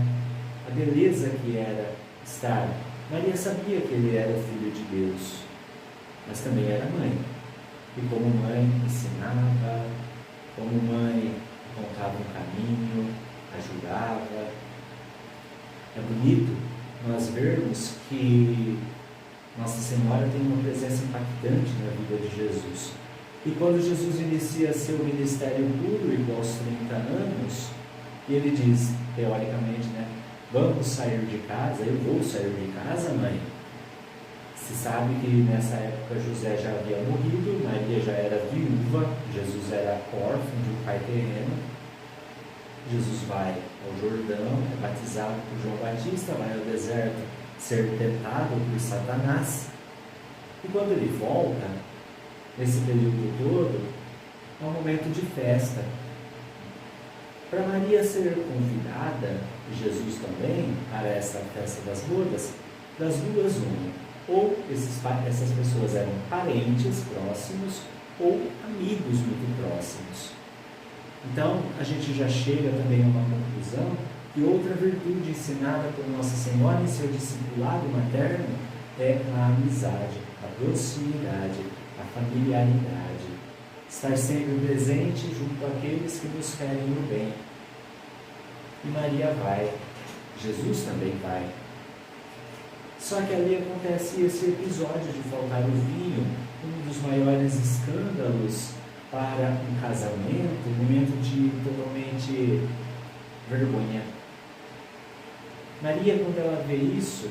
a beleza que era estar. Maria sabia que ele era filho de Deus, mas também era mãe. E como mãe ensinava, como mãe apontava um caminho, ajudava. É bonito nós vermos que Nossa Senhora tem uma presença impactante na vida de Jesus. E quando Jesus inicia seu ministério público aos 30 anos, ele diz, teoricamente, né? Vamos sair de casa, eu vou sair de casa, mãe. Se sabe que nessa época José já havia morrido, Maria já era viúva, Jesus era órfão de um pai terreno. Jesus vai ao Jordão, é batizado por João Batista, vai ao deserto ser tentado por Satanás. E quando ele volta, nesse período todo, é um momento de festa. Para Maria ser convidada, e Jesus também, para essa festa das bodas, das duas uma. Ou essas pessoas eram parentes próximos, ou amigos muito próximos. Então, a gente já chega também a uma conclusão que outra virtude ensinada por Nossa Senhora em seu discipulado materno é a amizade, a proximidade, a familiaridade. Estar sempre presente junto àqueles que nos querem o bem. E Maria vai, Jesus também vai. Só que ali acontece esse episódio de faltar o vinho, um dos maiores escândalos para um casamento, um momento de totalmente vergonha. Maria, quando ela vê isso,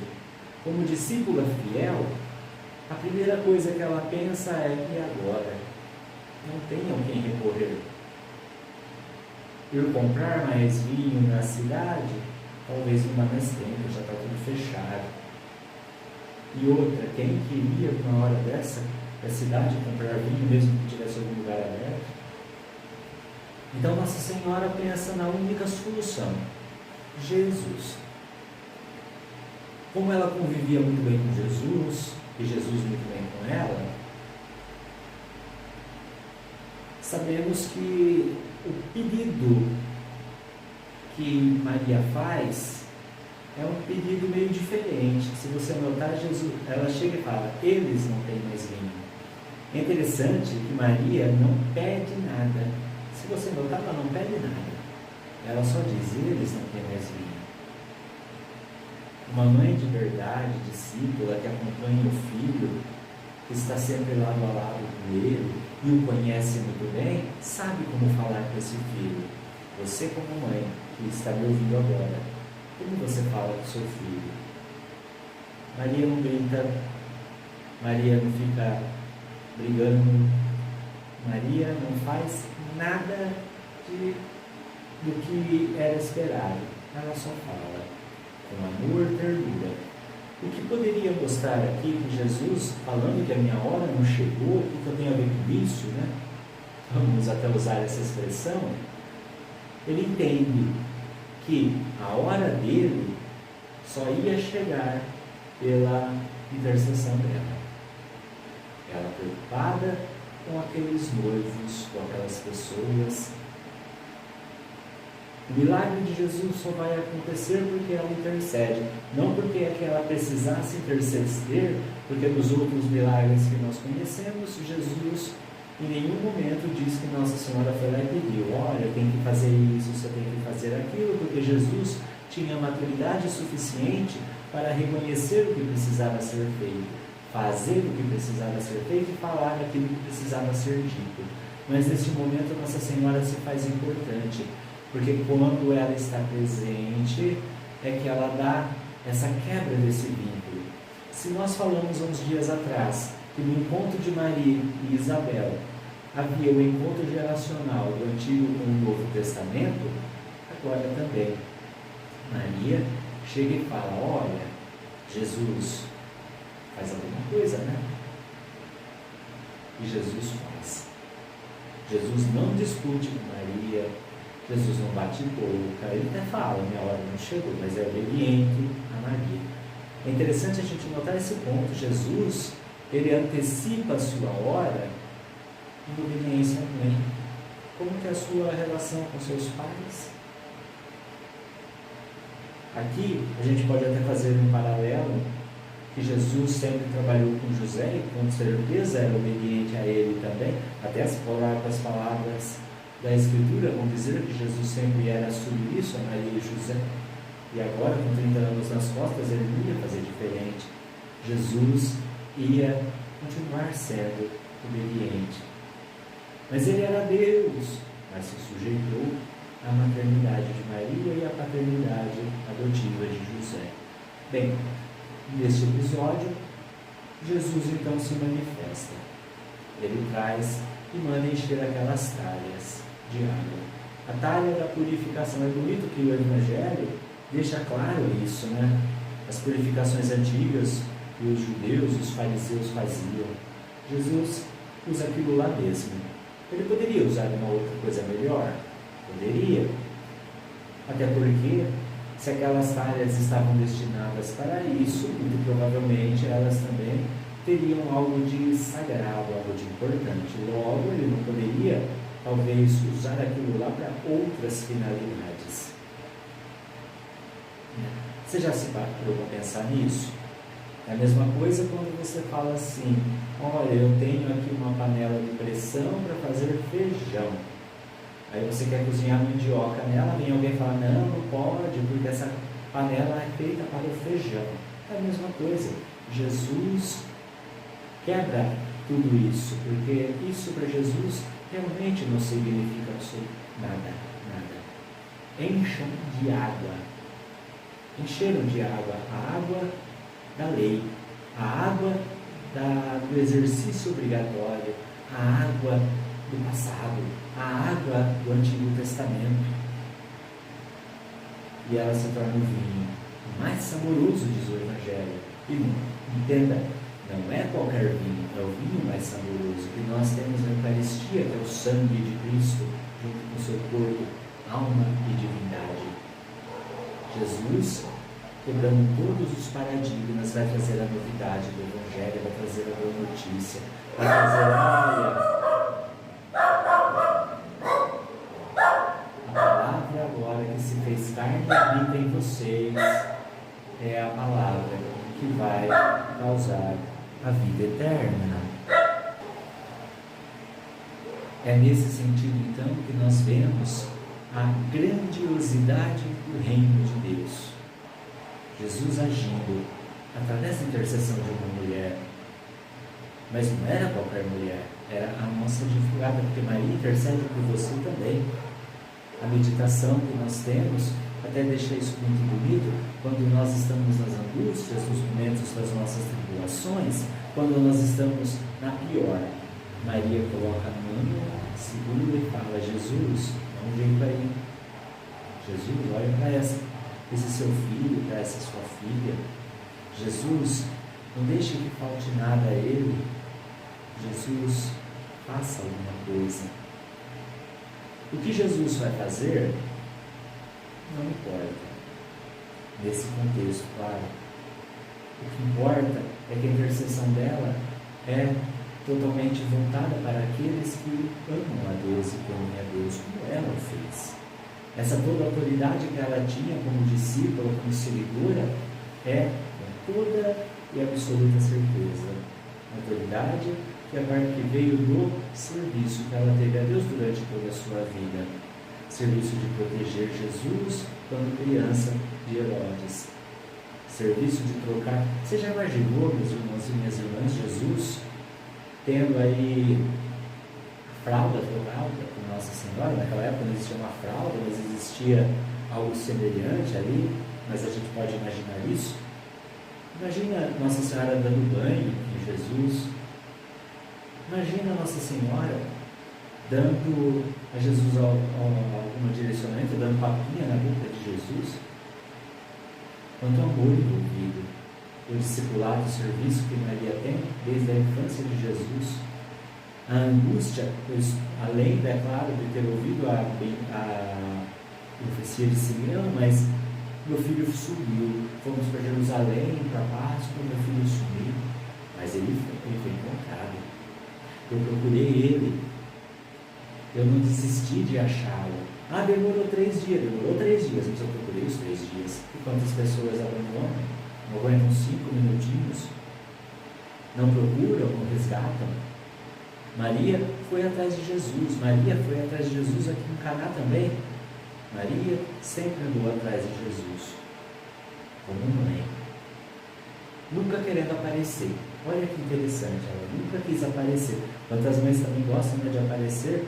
como discípula fiel, a primeira coisa que ela pensa é: e agora? Não tem a quem recorrer. Ir comprar mais vinho na cidade, talvez não dá mais tempo, já está tudo fechado. E outra, quem queria, numa hora dessa, da cidade comprar vinho, mesmo que tivesse algum lugar aberto? Então Nossa Senhora pensa na única solução: Jesus. Como ela convivia muito bem com Jesus, e Jesus muito bem com ela, sabemos que o pedido que Maria faz é um pedido meio diferente. Se você notar, Jesus, ela chega e fala: eles não têm mais vinho. É interessante que Maria não pede nada. Se você notar, ela não pede nada. Ela só diz: eles não têm mais vinho. Uma mãe de verdade, discípula, que acompanha o filho, que está sempre lado a lado com ele e o conhece muito bem, sabe como falar com esse filho. Você, como mãe, que está me ouvindo agora, como você fala com seu filho? Maria não grita, Maria não fica brigando, Maria não faz nada do que era esperado. Ela só fala com amor e ternura. O que poderia mostrar aqui que Jesus, falando que a minha hora não chegou, o que eu tenho a ver com isso, né? Vamos até usar essa expressão. Ele entende que a hora dele só ia chegar pela intercessão dela. Ela preocupada com aqueles noivos, com aquelas pessoas. O milagre de Jesus só vai acontecer porque ela intercede, não porque é que ela precisasse interceder, porque nos outros milagres que nós conhecemos, Jesus em nenhum momento diz que Nossa Senhora foi lá e pediu: olha, tem que fazer isso, você tem que fazer aquilo, porque Jesus tinha maturidade suficiente para reconhecer o que precisava ser feito, fazer o que precisava ser feito e falar aquilo que precisava ser dito. Mas neste momento Nossa Senhora se faz importante, porque quando ela está presente, é que ela dá essa quebra desse vínculo. Se nós falamos uns dias atrás que no encontro de Maria e Isabel havia o encontro geracional do Antigo com o Novo Testamento, agora também Maria chega e fala: olha, Jesus faz alguma coisa, né? E Jesus faz. Jesus não discute com Maria, Jesus não bate boca, ele até fala: minha hora não chegou, mas é obediente a Maria. É interessante a gente notar esse ponto. Jesus, ele antecipa a sua hora em obediência à mãe. Como que é a sua relação com seus pais? Aqui a gente pode até fazer um paralelo, que Jesus sempre trabalhou com José e com certeza era obediente a ele também. Até as próprias palavras da Escritura vão dizer que Jesus sempre era submisso a Maria e José. E agora, com 30 anos nas costas, ele não ia fazer diferente. Jesus ia continuar sendo obediente. Mas ele era Deus, mas se sujeitou à maternidade de Maria e à paternidade adotiva de José. Bem, neste episódio, Jesus então se manifesta. Ele traz e manda encher aquelas talhas de água. A talha da purificação. É bonito que o Evangelho deixa claro isso, né? As purificações antigas que os judeus, os fariseus faziam. Jesus usa aquilo lá mesmo. Ele poderia usar uma outra coisa melhor? Poderia. Até porque, se aquelas talhas estavam destinadas para isso, muito provavelmente elas também teriam algo de sagrado, algo de importante. Logo, ele não poderia, talvez, usar aquilo lá para outras finalidades. Você já se parou para pensar nisso? É a mesma coisa quando você fala assim: olha, eu tenho aqui uma panela de pressão para fazer feijão. Aí você quer cozinhar mandioca nela, vem alguém falar: não, não pode, porque essa panela é feita para o feijão. É a mesma coisa. Jesus quebra tudo isso, porque isso para Jesus realmente não significa nada, nada. Encham de água. Encheram de água, a água da lei, a água do exercício obrigatório, a água do passado, a água do Antigo Testamento. E ela se torna o vinho mais saboroso, diz o Evangelho. E entenda, não é qualquer vinho, é o vinho mais saboroso que nós temos na Eucaristia, que é o sangue de Cristo, junto com o seu corpo, alma e divindade. Jesus, quebrando todos os paradigmas, vai trazer a novidade do Evangelho, vai trazer a boa notícia, vai trazer, olha, a palavra agora que se fez carne e habita em vocês é a palavra que vai causar a vida eterna. É nesse sentido, então, que nós vemos a grandiosidade do reino de Deus. Jesus agindo através da intercessão de uma mulher, mas não era qualquer mulher, era a nossa advogada, porque Maria intercede por você também. A meditação que nós temos até deixa isso muito bonito, quando nós estamos nas angústias, nos momentos das nossas tribulações, quando nós estamos na pior. Maria coloca a mão, segura e fala: Jesus, dá um jeito aí. Jesus, olha para esse seu filho, para essa sua filha. Jesus, não deixe que falte nada a ele. Jesus, faça alguma coisa. O que Jesus vai fazer não importa. Nesse contexto, claro. O que importa é que a intercessão dela é totalmente voltada para aqueles que amam a Deus e temem a Deus, como ela o fez. Essa toda autoridade que ela tinha como discípula, como seguidora, é com toda e absoluta certeza. Autoridade que veio do serviço que ela teve a Deus durante toda a sua vida. Serviço de proteger Jesus quando criança de Herodes. Serviço de trocar. Você já imaginou, meus irmãos e minhas irmãs, Jesus tendo aí a fralda trocada com Nossa Senhora? Naquela época não existia uma fralda, mas existia algo semelhante ali, mas a gente pode imaginar isso. Imagina Nossa Senhora dando banho em Jesus. Imagina Nossa Senhora dando a Jesus algum direcionamento, dando papinha na boca de Jesus. Quanto amor envolvido. O discipulado, o serviço que Maria tem desde a infância de Jesus. A angústia, pois, além, é claro, de ter ouvido a profecia de Simeão, mas meu filho subiu, fomos para Jerusalém, para Páscoa, meu filho subiu, mas ele foi encontrado. Eu procurei ele, eu não desisti de achá-lo. Demorou 3 dias, mas eu procurei os 3 dias. E quantas pessoas abandonam? Não aguentam 5 minutinhos? Não procuram, não resgatam? Maria foi atrás de Jesus. Maria foi atrás de Jesus aqui em Caná também. Maria sempre andou atrás de Jesus, como mãe, nunca querendo aparecer, Olha que interessante, ela nunca quis aparecer. Quantas mães também gostam, né, de aparecer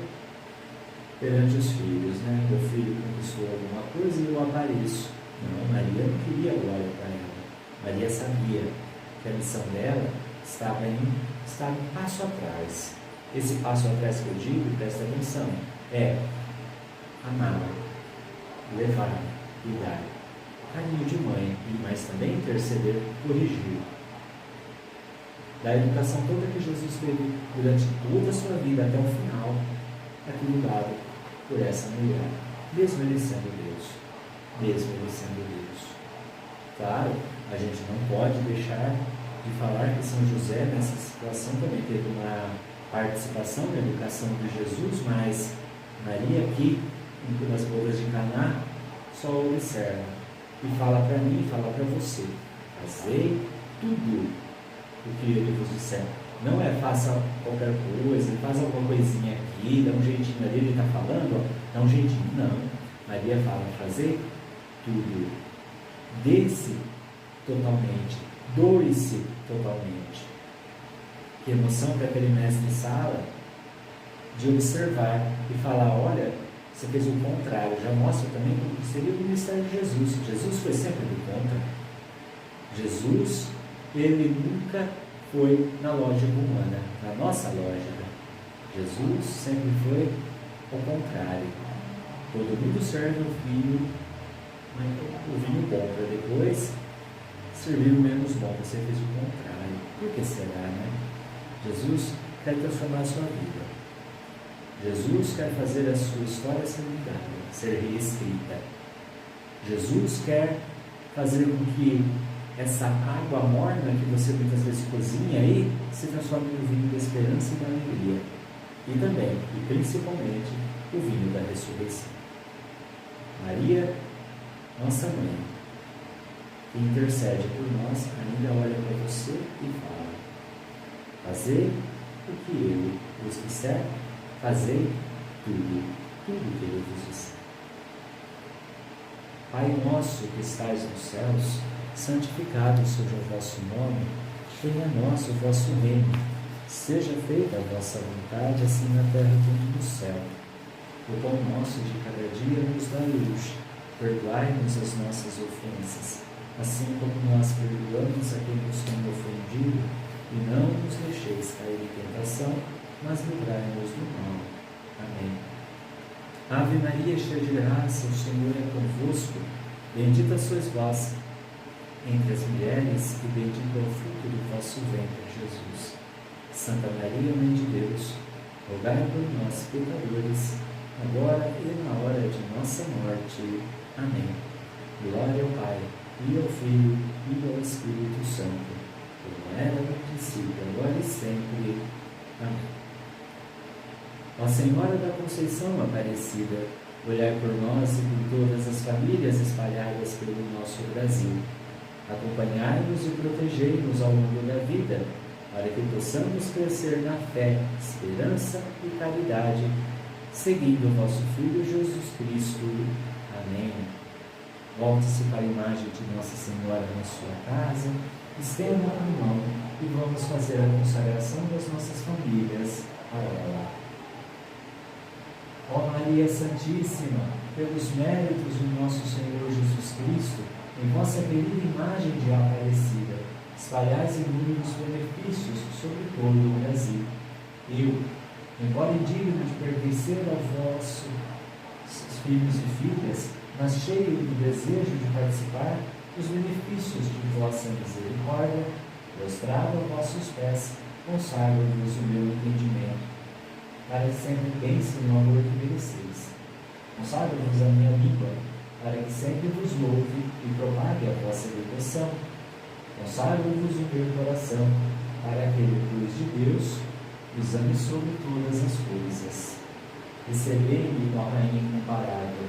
perante os filhos, né? Meu filho conquistou alguma coisa e eu apareço. Não, Maria não queria glória para ela. Maria sabia que a missão dela estava um passo atrás. Esse passo atrás que eu digo, presta atenção, é amar, levar e dar. Carinho de mãe, mas também interceder, corrigir. Da educação toda que Jesus teve durante toda a sua vida até o final, aquilo dado por essa mulher, mesmo ele sendo Deus. Mesmo ele sendo Deus. Claro, a gente não pode deixar de falar que São José, nessa situação, também teve uma participação na educação de Jesus, mas Maria aqui, nas bodas de Caná, só observa e fala para mim, fala para você: fazei tudo o que ele vos disser. Não é faça qualquer coisa, faz alguma coisinha aqui, dá um jeitinho ali, ele está falando, ó, dá um jeitinho. Não. Maria fala: fazer tudo. Dê-se totalmente, doe-se totalmente. Que emoção para aquele mestre sala de observar e falar: olha, você fez o contrário. Já mostra também o que seria o ministério de Jesus. Jesus foi sempre do contra. Jesus, ele nunca foi na lógica humana, na nossa lógica. Jesus sempre foi ao contrário. Todo mundo serve o vinho bom, para depois servir o menos bom. Você fez o contrário. Por que será, né? Jesus quer transformar a sua vida. Jesus quer fazer a sua história ser mudada, ser reescrita. Jesus quer fazer com que essa água morna que você muitas vezes cozinha aí se transforme no vinho da esperança e da alegria. E também, e principalmente, o vinho da ressurreição. Maria, nossa mãe, que intercede por nós, ainda olha para você e fala: fazei o que ele vos disser, fazei tudo que ele vos disser. Pai nosso que estais nos céus, santificado seja o vosso nome, venha a nós o vosso reino, seja feita a vossa vontade, assim na terra como no céu. O pão nosso de cada dia nos dai hoje, perdoai-nos as nossas ofensas, assim como nós perdoamos a quem nos tem ofendido, e não nos deixeis cair em tentação, mas livrai-nos do mal. Amém. Ave Maria, cheia de graça, o Senhor é convosco, bendita sois vós entre as mulheres, e bendito é o fruto do vosso ventre, Jesus. Santa Maria, Mãe de Deus, rogai por nós, pecadores, agora e na hora de nossa morte. Amém. Glória ao Pai, e ao Filho, e ao Espírito Santo, como era no princípio, agora e sempre. Amém. Ó Senhora da Conceição Aparecida, olhai por nós e por todas as famílias espalhadas pelo nosso Brasil. Acompanhai-nos e protegei-nos ao longo da vida, para que possamos crescer na fé, esperança e caridade, seguindo o vosso Filho Jesus Cristo. Amém. Volte-se para a imagem de Nossa Senhora na sua casa, estenda a mão e vamos fazer a consagração das nossas famílias a ela. Ó Maria Santíssima, pelos méritos do nosso Senhor Jesus Cristo, em vossa querida imagem de Aparecida, espalhais inúmeros benefícios sobre todo o Brasil. Eu, embora indigno de pertencer a vossos filhos e filhas, mas cheio do desejo de participar dos benefícios de vossa misericórdia, prostrado a vossos pés, consagro-vos o meu entendimento, para que sempre pense no amor que mereceis. Consagro-vos a minha língua, para que sempre vos louve e propague a vossa devoção. Consagro-vos o meu coração, para que, depois de Deus, os ame sobre todas as coisas. Recebei-me, ó Rainha incomparável,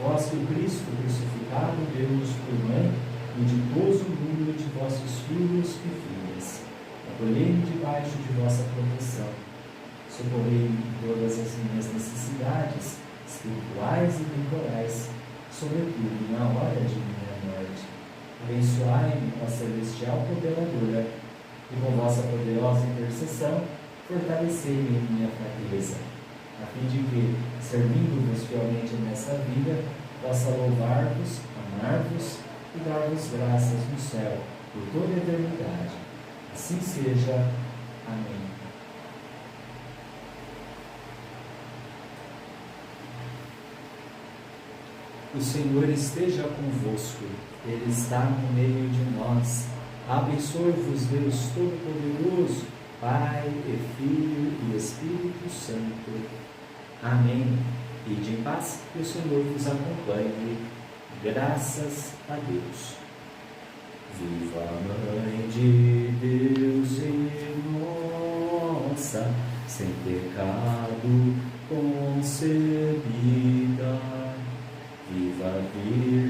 vós que o Cristo crucificado deu-nos por mãe, e ditoso número de vossos filhos e filhas. Acolhei-me debaixo de vossa proteção. Socorrei-me em todas as minhas necessidades, espirituais e temporais, sobretudo na hora de minha morte. Abençoai-me, ó celestial cooperadora, e com vossa poderosa intercessão, fortalecei-me em minha fraqueza, a fim de que, servindo-vos fielmente nessa vida, possa louvar-vos, amar-vos e dar-vos graças no céu por toda a eternidade. Assim seja. Amém. O Senhor esteja convosco, Ele está no meio de nós. Abençoe-vos, Deus Todo-Poderoso, Pai e Filho e Espírito Santo. Amém. Ide em paz, que o Senhor vos acompanhe. Graças a Deus. Viva a Mãe de Deus e nossa, sem pecado concebida. Viva a Virgem